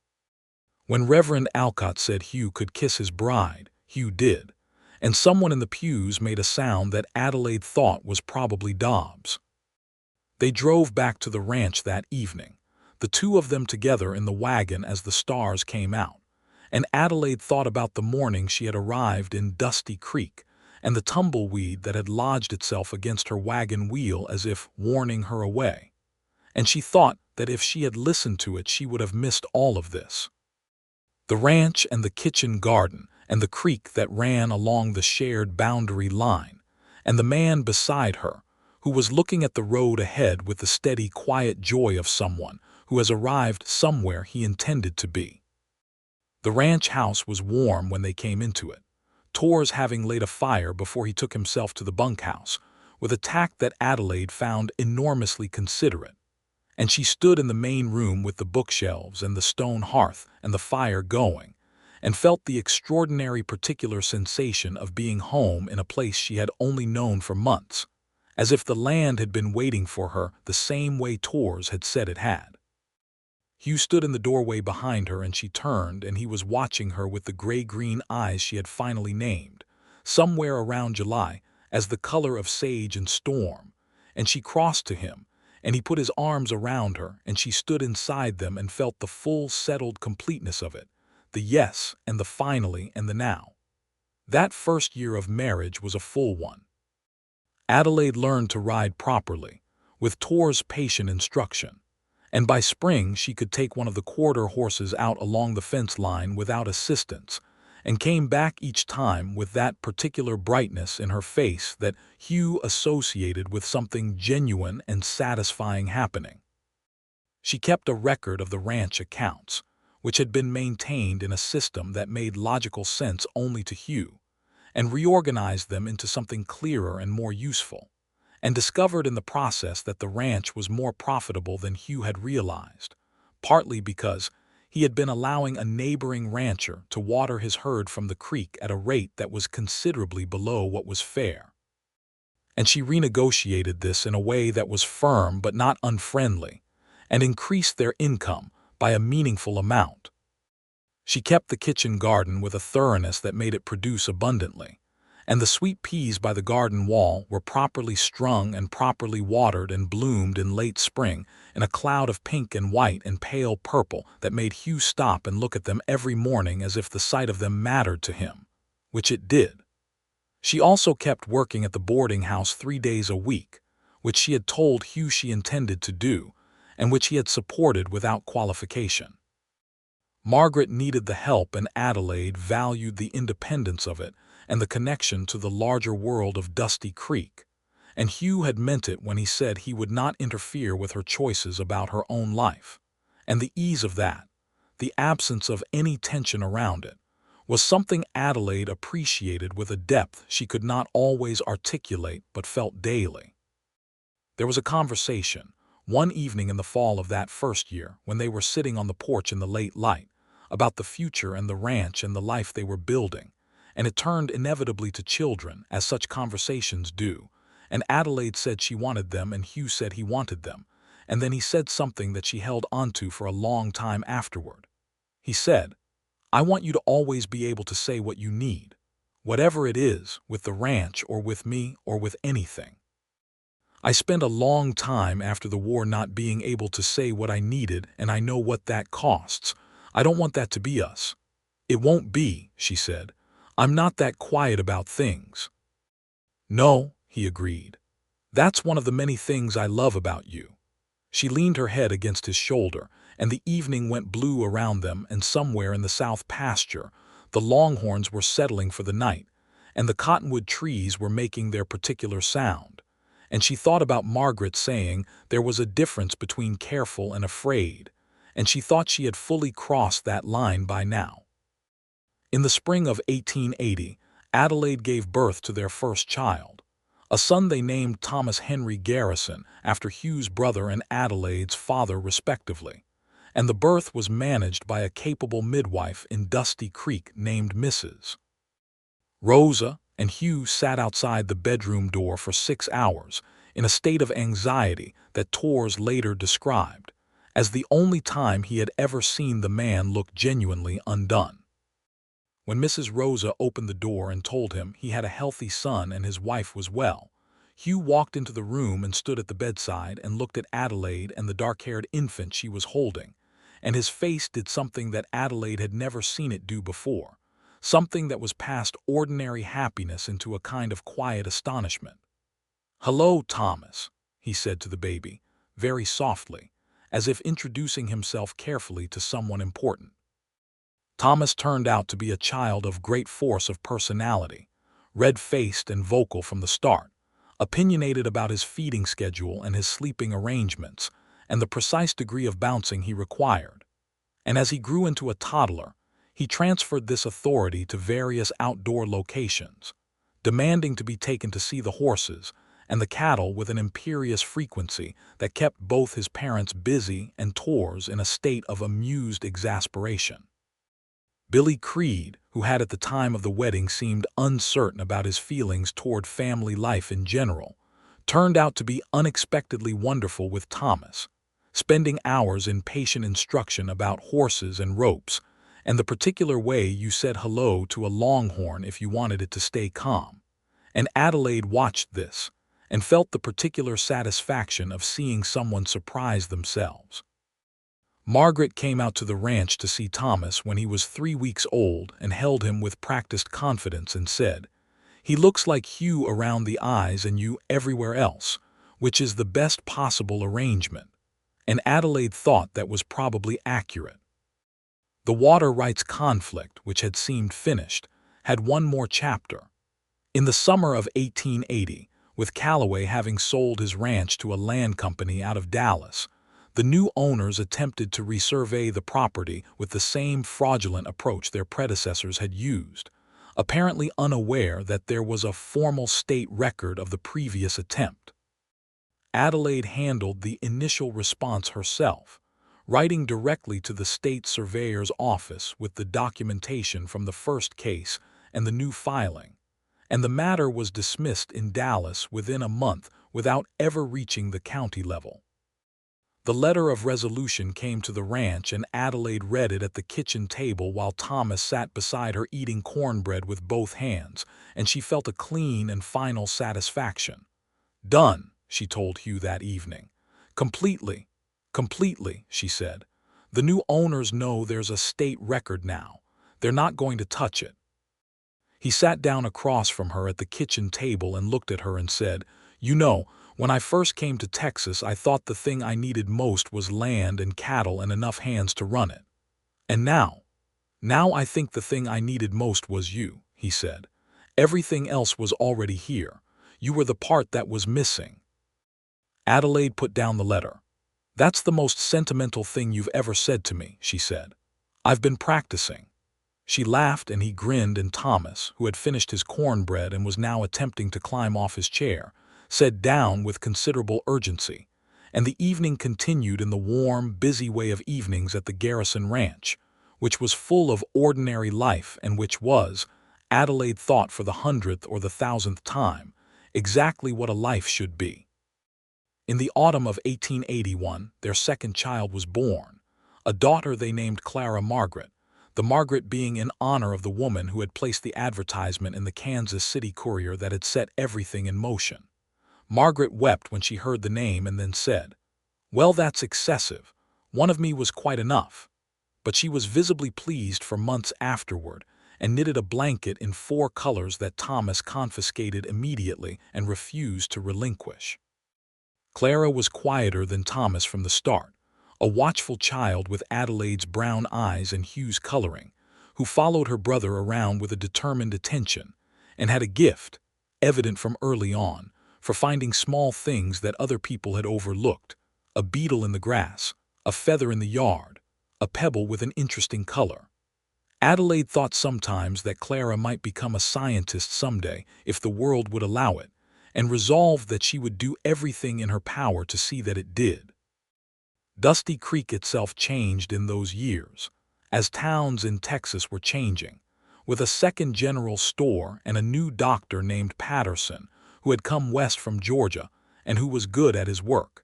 When Reverend Alcott said Hugh could kiss his bride, Hugh did, and someone in the pews made a sound that Adelaide thought was probably Dobbs. They drove back to the ranch that evening, the two of them together in the wagon as the stars came out, and Adelaide thought about the morning she had arrived in Dusty Creek, and the tumbleweed that had lodged itself against her wagon wheel as if warning her away. And she thought that if she had listened to it she would have missed all of this. The ranch and the kitchen garden and the creek that ran along the shared boundary line, and the man beside her, who was looking at the road ahead with the steady, quiet joy of someone who has arrived somewhere he intended to be. The ranch house was warm when they came into it, Torres having laid a fire before he took himself to the bunkhouse, with a tact that Adelaide found enormously considerate, and she stood in the main room with the bookshelves and the stone hearth and the fire going, and felt the extraordinary particular sensation of being home in a place she had only known for months, as if the land had been waiting for her the same way Torres had said it had. Hugh stood in the doorway behind her, and she turned, and he was watching her with the gray-green eyes she had finally named, somewhere around July, as the color of sage and storm, and she crossed to him, and he put his arms around her, and she stood inside them and felt the full, settled completeness of it, the yes and the finally and the now. That first year of marriage was a full one. Adelaide learned to ride properly, with Torres' patient instruction, and by spring she could take one of the quarter horses out along the fence line without assistance, and came back each time with that particular brightness in her face that Hugh associated with something genuine and satisfying happening. She kept a record of the ranch accounts, which had been maintained in a system that made logical sense only to Hugh, and reorganized them into something clearer and more useful, and discovered in the process that the ranch was more profitable than Hugh had realized, partly because he had been allowing a neighboring rancher to water his herd from the creek at a rate that was considerably below what was fair. And she renegotiated this in a way that was firm but not unfriendly, and increased their income by a meaningful amount. She kept the kitchen garden with a thoroughness that made it produce abundantly, and the sweet peas by the garden wall were properly strung and properly watered and bloomed in late spring in a cloud of pink and white and pale purple that made Hugh stop and look at them every morning as if the sight of them mattered to him, which it did. She also kept working at the boarding house 3 days a week, which she had told Hugh she intended to do, and which he had supported without qualification. Margaret needed the help, and Adelaide valued the independence of it and the connection to the larger world of Dusty Creek, and Hugh had meant it when he said he would not interfere with her choices about her own life. And the ease of that, the absence of any tension around it, was something Adelaide appreciated with a depth she could not always articulate but felt daily. There was a conversation, one evening in the fall of that first year, when they were sitting on the porch in the late light, about the future and the ranch and the life they were building, and it turned inevitably to children, as such conversations do, and Adelaide said she wanted them and Hugh said he wanted them, and then he said something that she held onto for a long time afterward. He said, "I want you to always be able to say what you need, whatever it is, with the ranch or with me or with anything. I spent a long time after the war not being able to say what I needed, and I know what that costs. I don't want that to be us." "It won't be," she said. "I'm not that quiet about things." "No," he agreed. "That's one of the many things I love about you." She leaned her head against his shoulder, and the evening went blue around them, and somewhere in the south pasture, the longhorns were settling for the night, and the cottonwood trees were making their particular sound. And she thought about Margaret saying there was a difference between careful and afraid, and she thought she had fully crossed that line by now. In the spring of 1880, Adelaide gave birth to their first child, a son they named Thomas Henry Garrison, after Hugh's brother and Adelaide's father respectively, and the birth was managed by a capable midwife in Dusty Creek named Mrs. Rosa, and Hugh sat outside the bedroom door for 6 hours in a state of anxiety that Torres later described as the only time he had ever seen the man look genuinely undone. When Mrs. Rosa opened the door and told him he had a healthy son and his wife was well, Hugh walked into the room and stood at the bedside and looked at Adelaide and the dark-haired infant she was holding, and his face did something that Adelaide had never seen it do before, something that was past ordinary happiness into a kind of quiet astonishment. "Hello, Thomas," he said to the baby, very softly, as if introducing himself carefully to someone important. Thomas turned out to be a child of great force of personality, red-faced and vocal from the start, opinionated about his feeding schedule and his sleeping arrangements, and the precise degree of bouncing he required. And as he grew into a toddler, he transferred this authority to various outdoor locations, demanding to be taken to see the horses and the cattle with an imperious frequency that kept both his parents busy and Torres in a state of amused exasperation. Billy Creed, who had at the time of the wedding seemed uncertain about his feelings toward family life in general, turned out to be unexpectedly wonderful with Thomas, spending hours in patient instruction about horses and ropes, and the particular way you said hello to a longhorn if you wanted it to stay calm. And Adelaide watched this, and felt the particular satisfaction of seeing someone surprise themselves. Margaret came out to the ranch to see Thomas when he was 3 weeks old and held him with practiced confidence and said, "He looks like Hugh around the eyes and you everywhere else, which is the best possible arrangement." And Adelaide thought that was probably accurate. The water rights conflict, which had seemed finished, had one more chapter. In the summer of 1880, with Cowboy having sold his ranch to a land company out of Dallas, the new owners attempted to resurvey the property with the same fraudulent approach their predecessors had used, apparently unaware that there was a formal state record of the previous attempt. Adelaide handled the initial response herself, writing directly to the state surveyor's office with the documentation from the first case and the new filing, and the matter was dismissed in Dallas within a month without ever reaching the county level. The letter of resolution came to the ranch, and Adelaide read it at the kitchen table while Thomas sat beside her eating cornbread with both hands, and she felt a clean and final satisfaction. "Done," she told Hugh that evening. "Completely. Completely," she said. "The new owners know there's a state record now. They're not going to touch it." He sat down across from her at the kitchen table and looked at her and said, "You know, when I first came to Texas, I thought the thing I needed most was land and cattle and enough hands to run it. And now I think the thing I needed most was you," he said. "Everything else was already here. You were the part that was missing." Adelaide put down the letter. "That's the most sentimental thing you've ever said to me," she said. "I've been practicing." She laughed, and he grinned, and Thomas, who had finished his cornbread and was now attempting to climb off his chair, sat down with considerable urgency, and the evening continued in the warm, busy way of evenings at the Garrison Ranch, which was full of ordinary life and which was, Adelaide thought for the 100th or the 1,000th time, exactly what a life should be. In the autumn of 1881, their second child was born, a daughter they named Clara Margaret, the Margaret being in honor of the woman who had placed the advertisement in the Kansas City Courier that had set everything in motion. Margaret wept when she heard the name and then said, "Well, that's excessive. One of me was quite enough." But she was visibly pleased for months afterward, and knitted a blanket in 4 colors that Thomas confiscated immediately and refused to relinquish. Clara was quieter than Thomas from the start, a watchful child with Adelaide's brown eyes and Hugh's coloring, who followed her brother around with a determined attention, and had a gift, evident from early on, for finding small things that other people had overlooked: a beetle in the grass, a feather in the yard, a pebble with an interesting color. Adelaide thought sometimes that Clara might become a scientist someday if the world would allow it, and resolved that she would do everything in her power to see that it did. Dusty Creek itself changed in those years, as towns in Texas were changing, with a second general store and a new doctor named Patterson, who had come west from Georgia and who was good at his work,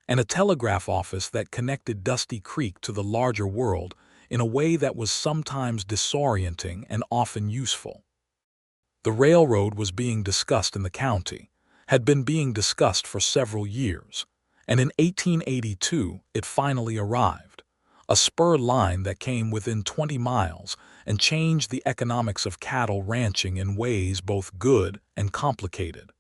and a telegraph office that connected Dusty Creek to the larger world in a way that was sometimes disorienting and often useful. The railroad was being discussed in the county, had been being discussed for several years, and in 1882 it finally arrived, a spur line that came within 20 miles and changed the economics of cattle ranching in ways both good and complicated.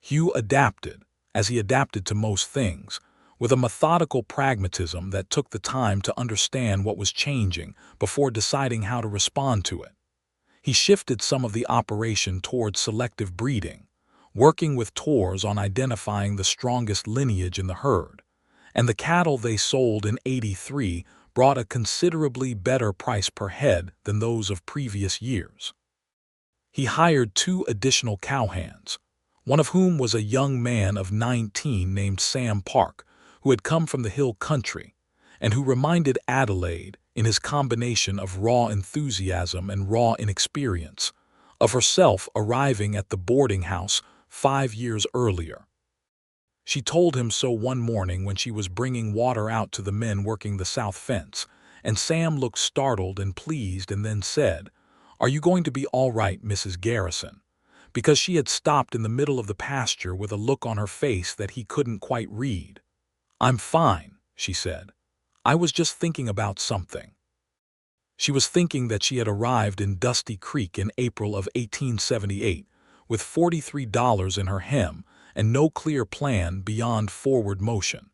Hugh adapted, as he adapted to most things, with a methodical pragmatism that took the time to understand what was changing before deciding how to respond to it. He shifted some of the operation towards selective breeding, working with tours on identifying the strongest lineage in the herd, and the cattle they sold in '83 brought a considerably better price per head than those of previous years. He hired 2 additional cowhands, one of whom was a young man of 19 named Sam Park, who had come from the hill country, and who reminded Adelaide, in his combination of raw enthusiasm and raw inexperience, of herself arriving at the boarding house 5 years earlier. She told him so one morning when she was bringing water out to the men working the south fence, and Sam looked startled and pleased and then said, "Are you going to be all right, Mrs. Garrison?" Because she had stopped in the middle of the pasture with a look on her face that he couldn't quite read. "I'm fine," she said. "I was just thinking about something." She was thinking that she had arrived in Dusty Creek in April of 1878 with $43 in her hem and no clear plan beyond forward motion,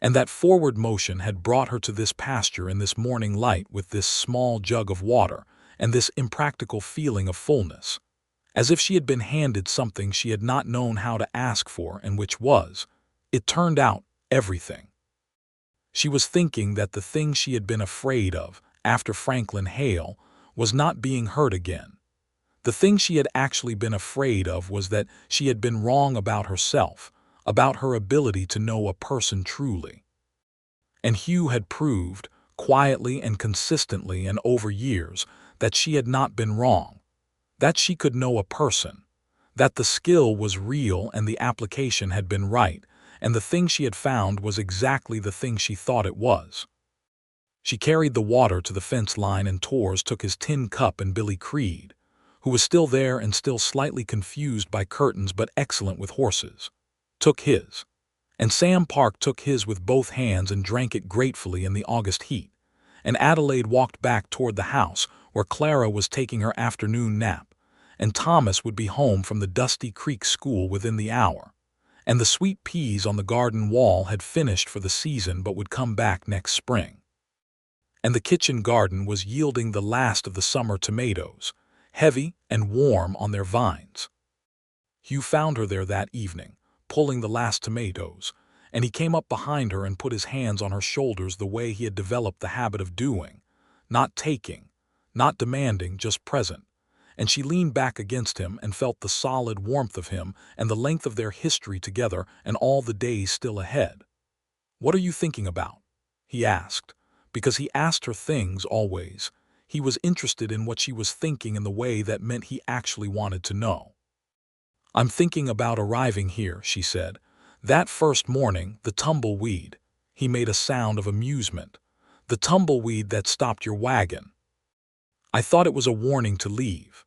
and that forward motion had brought her to this pasture in this morning light with this small jug of water and this impractical feeling of fullness, as if she had been handed something she had not known how to ask for, and which was, it turned out, everything. She was thinking that the thing she had been afraid of, after Franklin Hale, was not being heard again. The thing she had actually been afraid of was that she had been wrong about herself, about her ability to know a person truly. And Hugh had proved, quietly and consistently and over years, that she had not been wrong, that she could know a person, that the skill was real and the application had been right, and the thing she had found was exactly the thing she thought it was. She carried the water to the fence line, and Tors took his tin cup, and Billy Creed, who was still there and still slightly confused by curtains but excellent with horses, took his. And Sam Park took his with both hands and drank it gratefully in the August heat. And Adelaide walked back toward the house where Clara was taking her afternoon nap, and Thomas would be home from the Dusty Creek school within the hour. And the sweet peas on the garden wall had finished for the season but would come back next spring. And the kitchen garden was yielding the last of the summer tomatoes, heavy and warm on their vines. Hugh found her there that evening, pulling the last tomatoes, and he came up behind her and put his hands on her shoulders the way he had developed the habit of doing, not taking, not demanding, just present. And she leaned back against him and felt the solid warmth of him and the length of their history together and all the days still ahead. "What are you thinking about?" he asked, because he asked her things always. He was interested in what she was thinking in the way that meant he actually wanted to know. "I'm thinking about arriving here," she said. "That first morning, the tumbleweed." He made a sound of amusement. "The tumbleweed that stopped your wagon. I thought it was a warning to leave.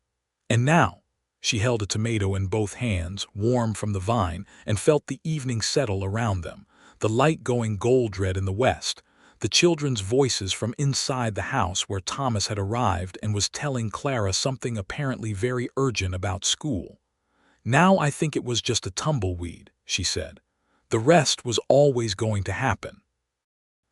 And now," she held a tomato in both hands, warm from the vine, and felt the evening settle around them, the light going gold-red in the west, the children's voices from inside the house where Thomas had arrived and was telling Clara something apparently very urgent about school. "Now I think it was just a tumbleweed," she said. "The rest was always going to happen."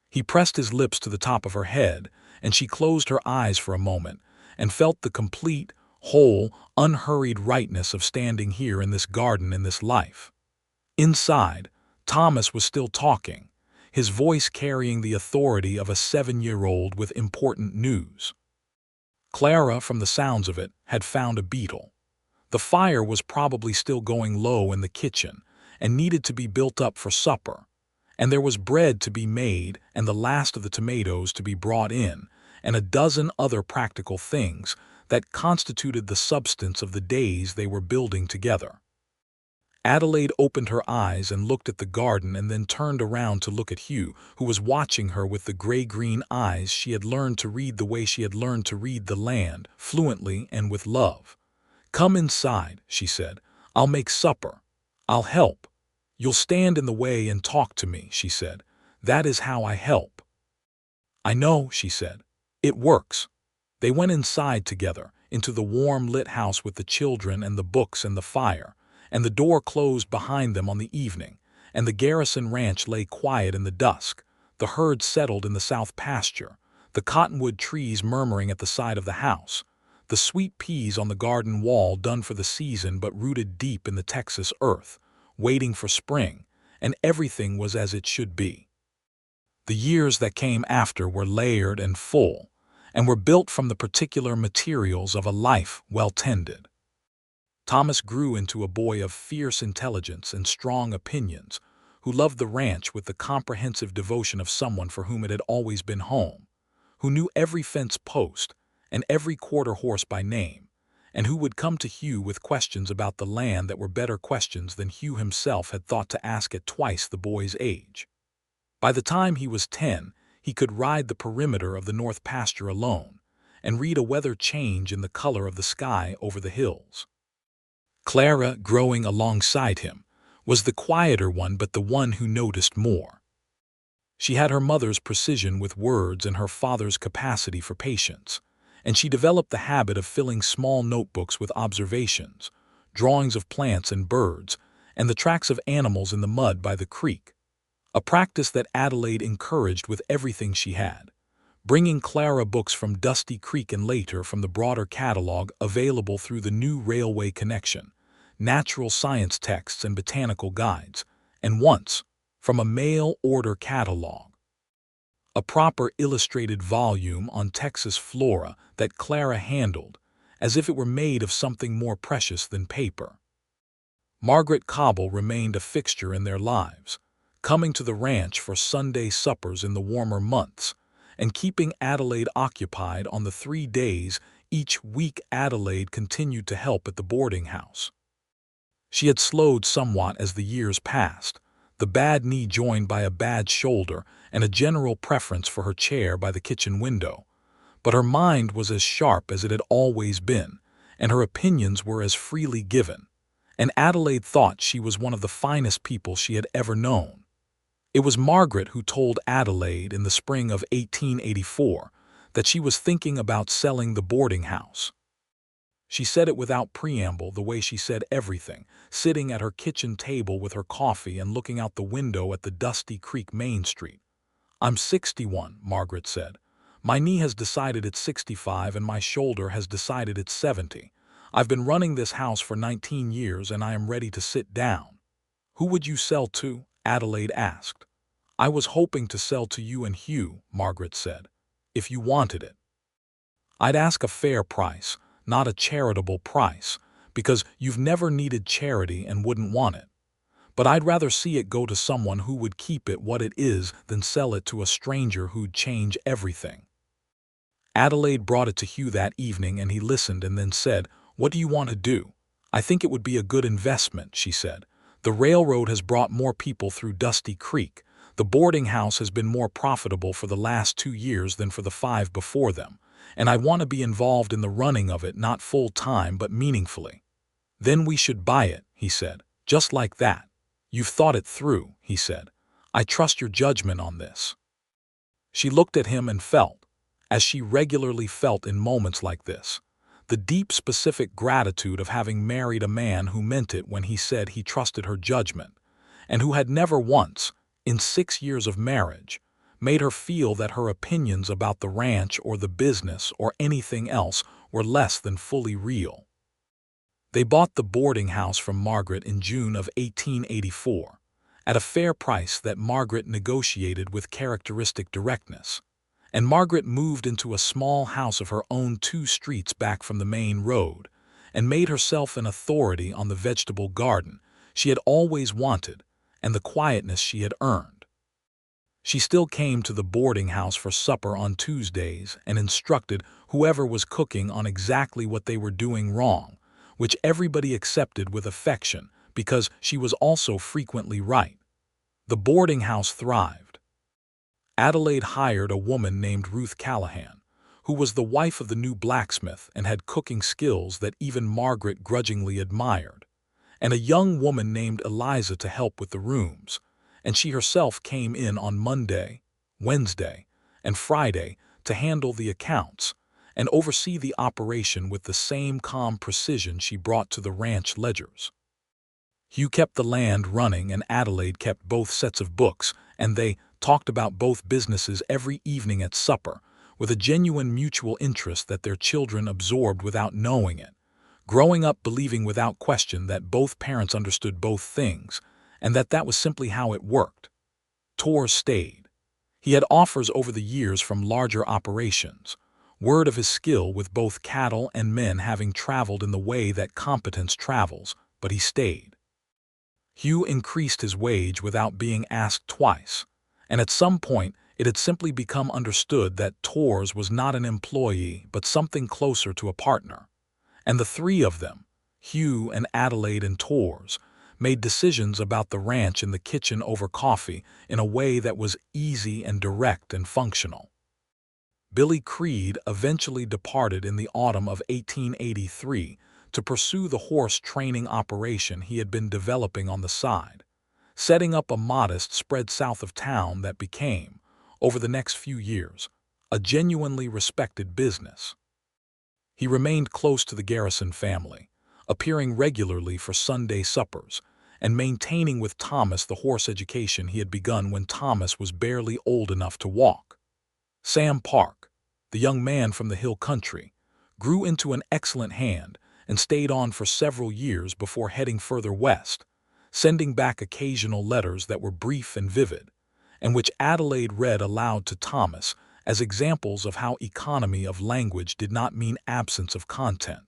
He pressed his lips to the top of her head, and she closed her eyes for a moment and felt the complete, whole, unhurried rightness of standing here in this garden in this life. Inside, Thomas was still talking, his voice carrying the authority of a 7-year-old with important news. Clara, from the sounds of it, had found a beetle. The fire was probably still going low in the kitchen and needed to be built up for supper, and there was bread to be made and the last of the tomatoes to be brought in, and a dozen other practical things that constituted the substance of the days they were building together. Adelaide opened her eyes and looked at the garden and then turned around to look at Hugh, who was watching her with the gray-green eyes she had learned to read the way she had learned to read the land, fluently and with love. "Come inside," she said. "I'll make supper. I'll help." "You'll stand in the way and talk to me," she said. "That is how I help." "I know," she said. "It works." They went inside together, into the warm lit house with the children and the books and the fire, and the door closed behind them on the evening, and the Garrison ranch lay quiet in the dusk, the herd settled in the south pasture, the cottonwood trees murmuring at the side of the house, the sweet peas on the garden wall done for the season but rooted deep in the Texas earth, waiting for spring, and everything was as it should be. The years that came after were layered and full, and were built from the particular materials of a life well tended. Thomas grew into a boy of fierce intelligence and strong opinions, who loved the ranch with the comprehensive devotion of someone for whom it had always been home, who knew every fence post and every quarter horse by name, and who would come to Hugh with questions about the land that were better questions than Hugh himself had thought to ask at twice the boy's age. By the time he was 10, he could ride the perimeter of the north pasture alone and read a weather change in the color of the sky over the hills. Clara, growing alongside him, was the quieter one but the one who noticed more. She had her mother's precision with words and her father's capacity for patience, and she developed the habit of filling small notebooks with observations, drawings of plants and birds, and the tracks of animals in the mud by the creek, a practice that Adelaide encouraged with everything she had, bringing Clara books from Dusty Creek and later from the broader catalog available through the new railway connection, natural science texts and botanical guides, and once, from a mail-order catalog, a proper illustrated volume on Texas flora that Clara handled as if it were made of something more precious than paper. Margaret Cobble remained a fixture in their lives, coming to the ranch for Sunday suppers in the warmer months, and keeping Adelaide occupied on the 3 days each week Adelaide continued to help at the boarding house. She had slowed somewhat as the years passed, the bad knee joined by a bad shoulder and a general preference for her chair by the kitchen window. But her mind was as sharp as it had always been, and her opinions were as freely given. And Adelaide thought she was one of the finest people she had ever known. It was Margaret who told Adelaide in the spring of 1884 that she was thinking about selling the boarding house. She said it without preamble, the way she said everything, sitting at her kitchen table with her coffee and looking out the window at the dusty Creek Main Street. "I'm 61, Margaret said. "My knee has decided it's 65 and my shoulder has decided it's 70. I've been running this house for 19 years and I am ready to sit down." "Who would you sell to?" Adelaide asked. "I was hoping to sell to you and Hugh," Margaret said, "if you wanted it. I'd ask a fair price, not a charitable price, because you've never needed charity and wouldn't want it. But I'd rather see it go to someone who would keep it what it is than sell it to a stranger who'd change everything." Adelaide brought it to Hugh that evening and he listened and then said, "What do you want to do?" "I think it would be a good investment," she said. "The railroad has brought more people through Dusty Creek. The boarding house has been more profitable for the last 2 years than for the 5 before them, and I want to be involved in the running of it, not full-time but meaningfully." "Then we should buy it," he said, "just like that." "You've thought it through," he said. "I trust your judgment on this." She looked at him and felt, as she regularly felt in moments like this, the deep specific gratitude of having married a man who meant it when he said he trusted her judgment, and who had never once, in 6 years of marriage, made her feel that her opinions about the ranch or the business or anything else were less than fully real. They bought the boarding house from Margaret in June of 1884, at a fair price that Margaret negotiated with characteristic directness, and Margaret moved into a small house of her own 2 streets back from the main road, and made herself an authority on the vegetable garden she had always wanted and the quietness she had earned. She still came to the boarding house for supper on Tuesdays and instructed whoever was cooking on exactly what they were doing wrong, which everybody accepted with affection because she was also frequently right. The boarding house thrived. Adelaide hired a woman named Ruth Callahan, who was the wife of the new blacksmith and had cooking skills that even Margaret grudgingly admired, and a young woman named Eliza to help with the rooms, and she herself came in on Monday, Wednesday, and Friday to handle the accounts and oversee the operation with the same calm precision she brought to the ranch ledgers. Hugh kept the land running and Adelaide kept both sets of books, and they talked about both businesses every evening at supper, with a genuine mutual interest that their children absorbed without knowing it, growing up believing without question that both parents understood both things, and that was simply how it worked. Torr stayed. He had offers over the years from larger operations, word of his skill with both cattle and men having traveled in the way that competence travels, but he stayed. Hugh increased his wage without being asked twice, and at some point it had simply become understood that Torr's was not an employee but something closer to a partner. And the 3 of them, Hugh and Adelaide and Torr's, made decisions about the ranch in the kitchen over coffee in a way that was easy and direct and functional. Billy Creed eventually departed in the autumn of 1883 to pursue the horse training operation he had been developing on the side, setting up a modest spread south of town that became, over the next few years, a genuinely respected business. He remained close to the Garrison family, appearing regularly for Sunday suppers, and maintaining with Thomas the horse education he had begun when Thomas was barely old enough to walk. Sam Park, the young man from the hill country, grew into an excellent hand and stayed on for several years before heading further west, sending back occasional letters that were brief and vivid, and which Adelaide read aloud to Thomas as examples of how economy of language did not mean absence of content.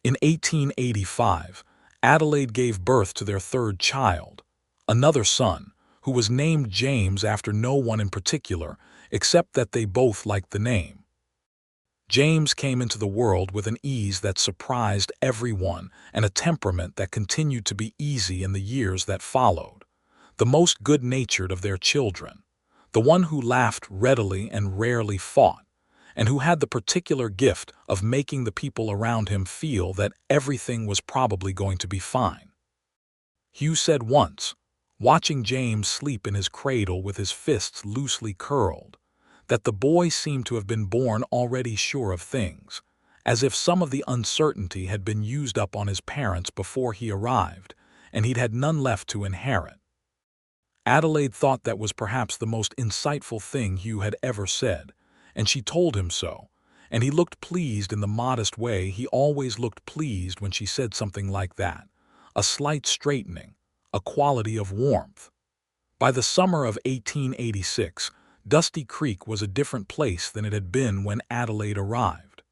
In 1885, Adelaide gave birth to their 3rd child, another son, who was named James after no one in particular, except that they both liked the name. James came into the world with an ease that surprised everyone and a temperament that continued to be easy in the years that followed, the most good-natured of their children, the one who laughed readily and rarely fought, and who had the particular gift of making the people around him feel that everything was probably going to be fine. Hugh said once, watching James sleep in his cradle with his fists loosely curled, that the boy seemed to have been born already sure of things, as if some of the uncertainty had been used up on his parents before he arrived, and he'd had none left to inherit. Adelaide thought that was perhaps the most insightful thing Hugh had ever said, and she told him so, and he looked pleased in the modest way he always looked pleased when she said something like that, a slight straightening, a quality of warmth. By the summer of 1886, Dusty Creek was a different place than it had been when Adelaide arrived.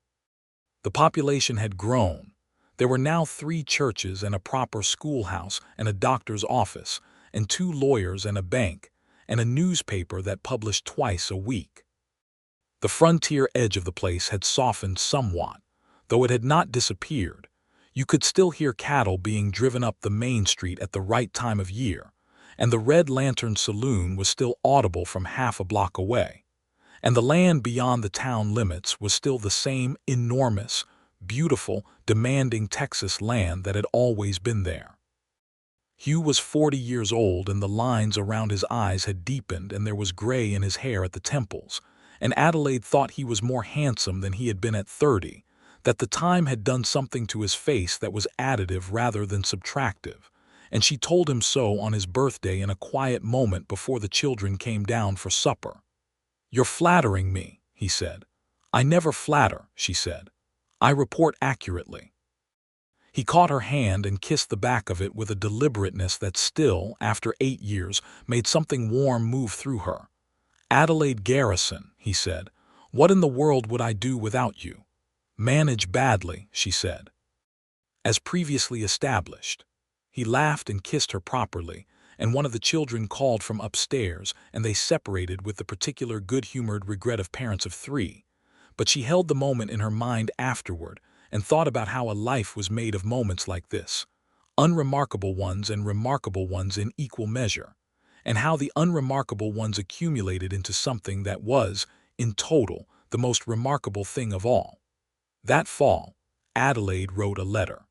The population had grown. There were now 3 churches and a proper schoolhouse and a doctor's office, and 2 lawyers and a bank, and a newspaper that published twice a week. The frontier edge of the place had softened somewhat, though it had not disappeared. You could still hear cattle being driven up the main street at the right time of year, and the Red Lantern Saloon was still audible from half a block away, and the land beyond the town limits was still the same enormous, beautiful, demanding Texas land that had always been there. Hugh was 40 years old, and the lines around his eyes had deepened, and there was gray in his hair at the temples, and Adelaide thought he was more handsome than he had been at 30, that the time had done something to his face that was additive rather than subtractive, and she told him so on his birthday in a quiet moment before the children came down for supper. "You're flattering me," he said. "I never flatter," she said. "I report accurately." He caught her hand and kissed the back of it with a deliberateness that still, after 8 years, made something warm move through her. "Adelaide Garrison," he said, "what in the world would I do without you?" "Manage badly," she said. "As previously established." He laughed and kissed her properly, and one of the children called from upstairs, and they separated with the particular good-humored regret of parents of 3. But she held the moment in her mind afterward, and thought about how a life was made of moments like this, unremarkable ones and remarkable ones in equal measure, and how the unremarkable ones accumulated into something that was, in total, the most remarkable thing of all. That fall, Adelaide wrote a letter.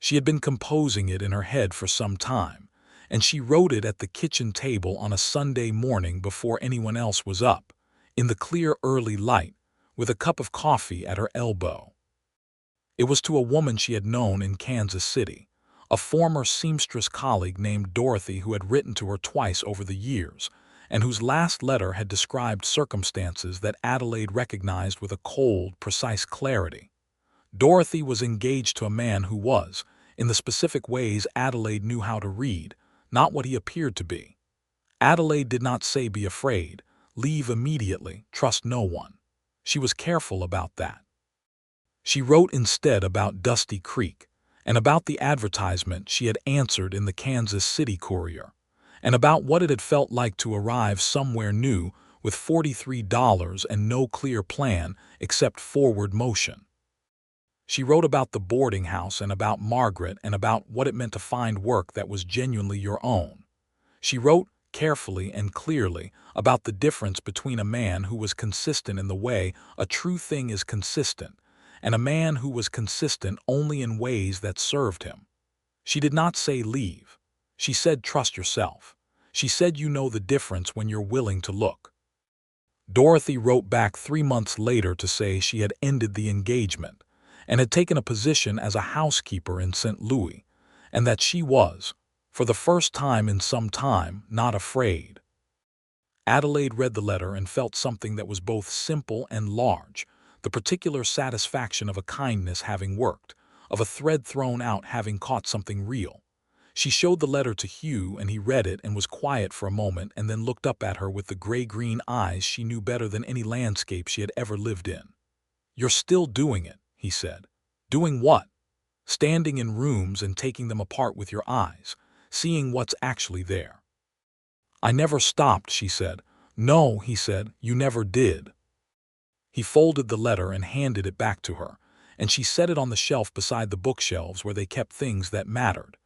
She had been composing it in her head for some time, and she wrote it at the kitchen table on a Sunday morning before anyone else was up, in the clear early light, with a cup of coffee at her elbow. It was to a woman she had known in Kansas City, a former seamstress colleague named Dorothy who had written to her twice over the years, and whose last letter had described circumstances that Adelaide recognized with a cold, precise clarity. Dorothy was engaged to a man who was, in the specific ways Adelaide knew how to read, not what he appeared to be. Adelaide did not say be afraid, leave immediately, trust no one. She was careful about that. She wrote instead about Dusty Creek, and about the advertisement she had answered in the Kansas City Courier, and about what it had felt like to arrive somewhere new with $43 and no clear plan except forward motion. She wrote about the boarding house and about Margaret and about what it meant to find work that was genuinely your own. She wrote, carefully and clearly, about the difference between a man who was consistent in the way a true thing is consistent, and a man who was consistent only in ways that served him. She did not say leave. She said trust yourself. She said you know the difference when you're willing to look. Dorothy wrote back 3 months later to say she had ended the engagement, and had taken a position as a housekeeper in St. Louis, and that she was, for the first time in some time, not afraid. Adelaide read the letter and felt something that was both simple and large, the particular satisfaction of a kindness having worked, of a thread thrown out having caught something real. She showed the letter to Hugh, and he read it and was quiet for a moment and then looked up at her with the gray-green eyes she knew better than any landscape she had ever lived in. "You're still doing it," he said. "Doing what?" "Standing in rooms and taking them apart with your eyes, seeing what's actually there." "I never stopped," she said. "No," he said, "you never did." He folded the letter and handed it back to her, and she set it on the shelf beside the bookshelves where they kept things that mattered.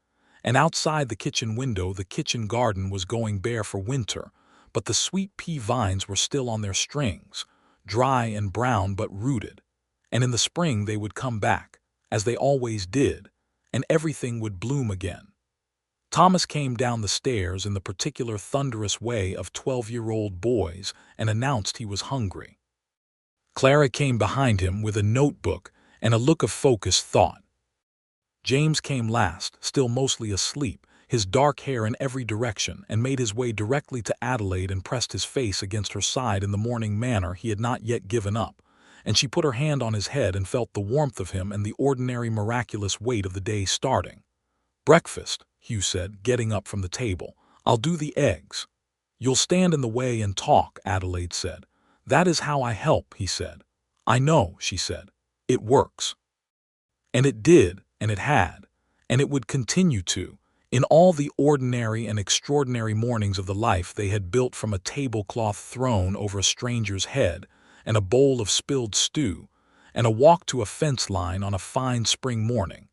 And outside the kitchen window, the kitchen garden was going bare for winter, but the sweet pea vines were still on their strings, dry and brown but rooted. And in the spring they would come back, as they always did, and everything would bloom again. Thomas came down the stairs in the particular thunderous way of 12-year-old boys and announced he was hungry. Clara came behind him with a notebook and a look of focused thought. James came last, still mostly asleep, his dark hair in every direction, and made his way directly to Adelaide and pressed his face against her side in the morning manner he had not yet given up, and she put her hand on his head and felt the warmth of him and the ordinary miraculous weight of the day starting. "Breakfast," Hugh said, getting up from the table. "I'll do the eggs." "You'll stand in the way and talk," Adelaide said. "That is how I help," he said. "I know," she said. "It works." And it did, and it had, and it would continue to, in all the ordinary and extraordinary mornings of the life they had built from a tablecloth thrown over a stranger's head, and a bowl of spilled stew, and a walk to a fence line on a fine spring morning,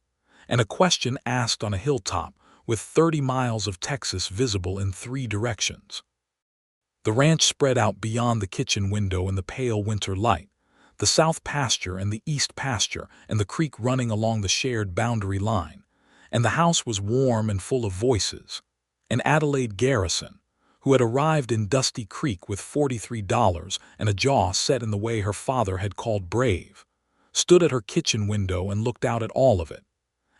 and a question asked on a hilltop with 30 miles of Texas visible in 3 directions. The ranch spread out beyond the kitchen window in the pale winter light, the south pasture and the east pasture and the creek running along the shared boundary line, and the house was warm and full of voices. And Adelaide Garrison, who had arrived in Dusty Creek with $43 and a jaw set in the way her father had called brave, stood at her kitchen window and looked out at all of it,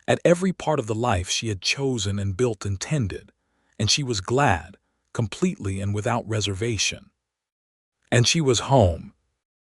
at every part of the life she had chosen and built and tended, and she was glad, completely and without reservation. And she was home,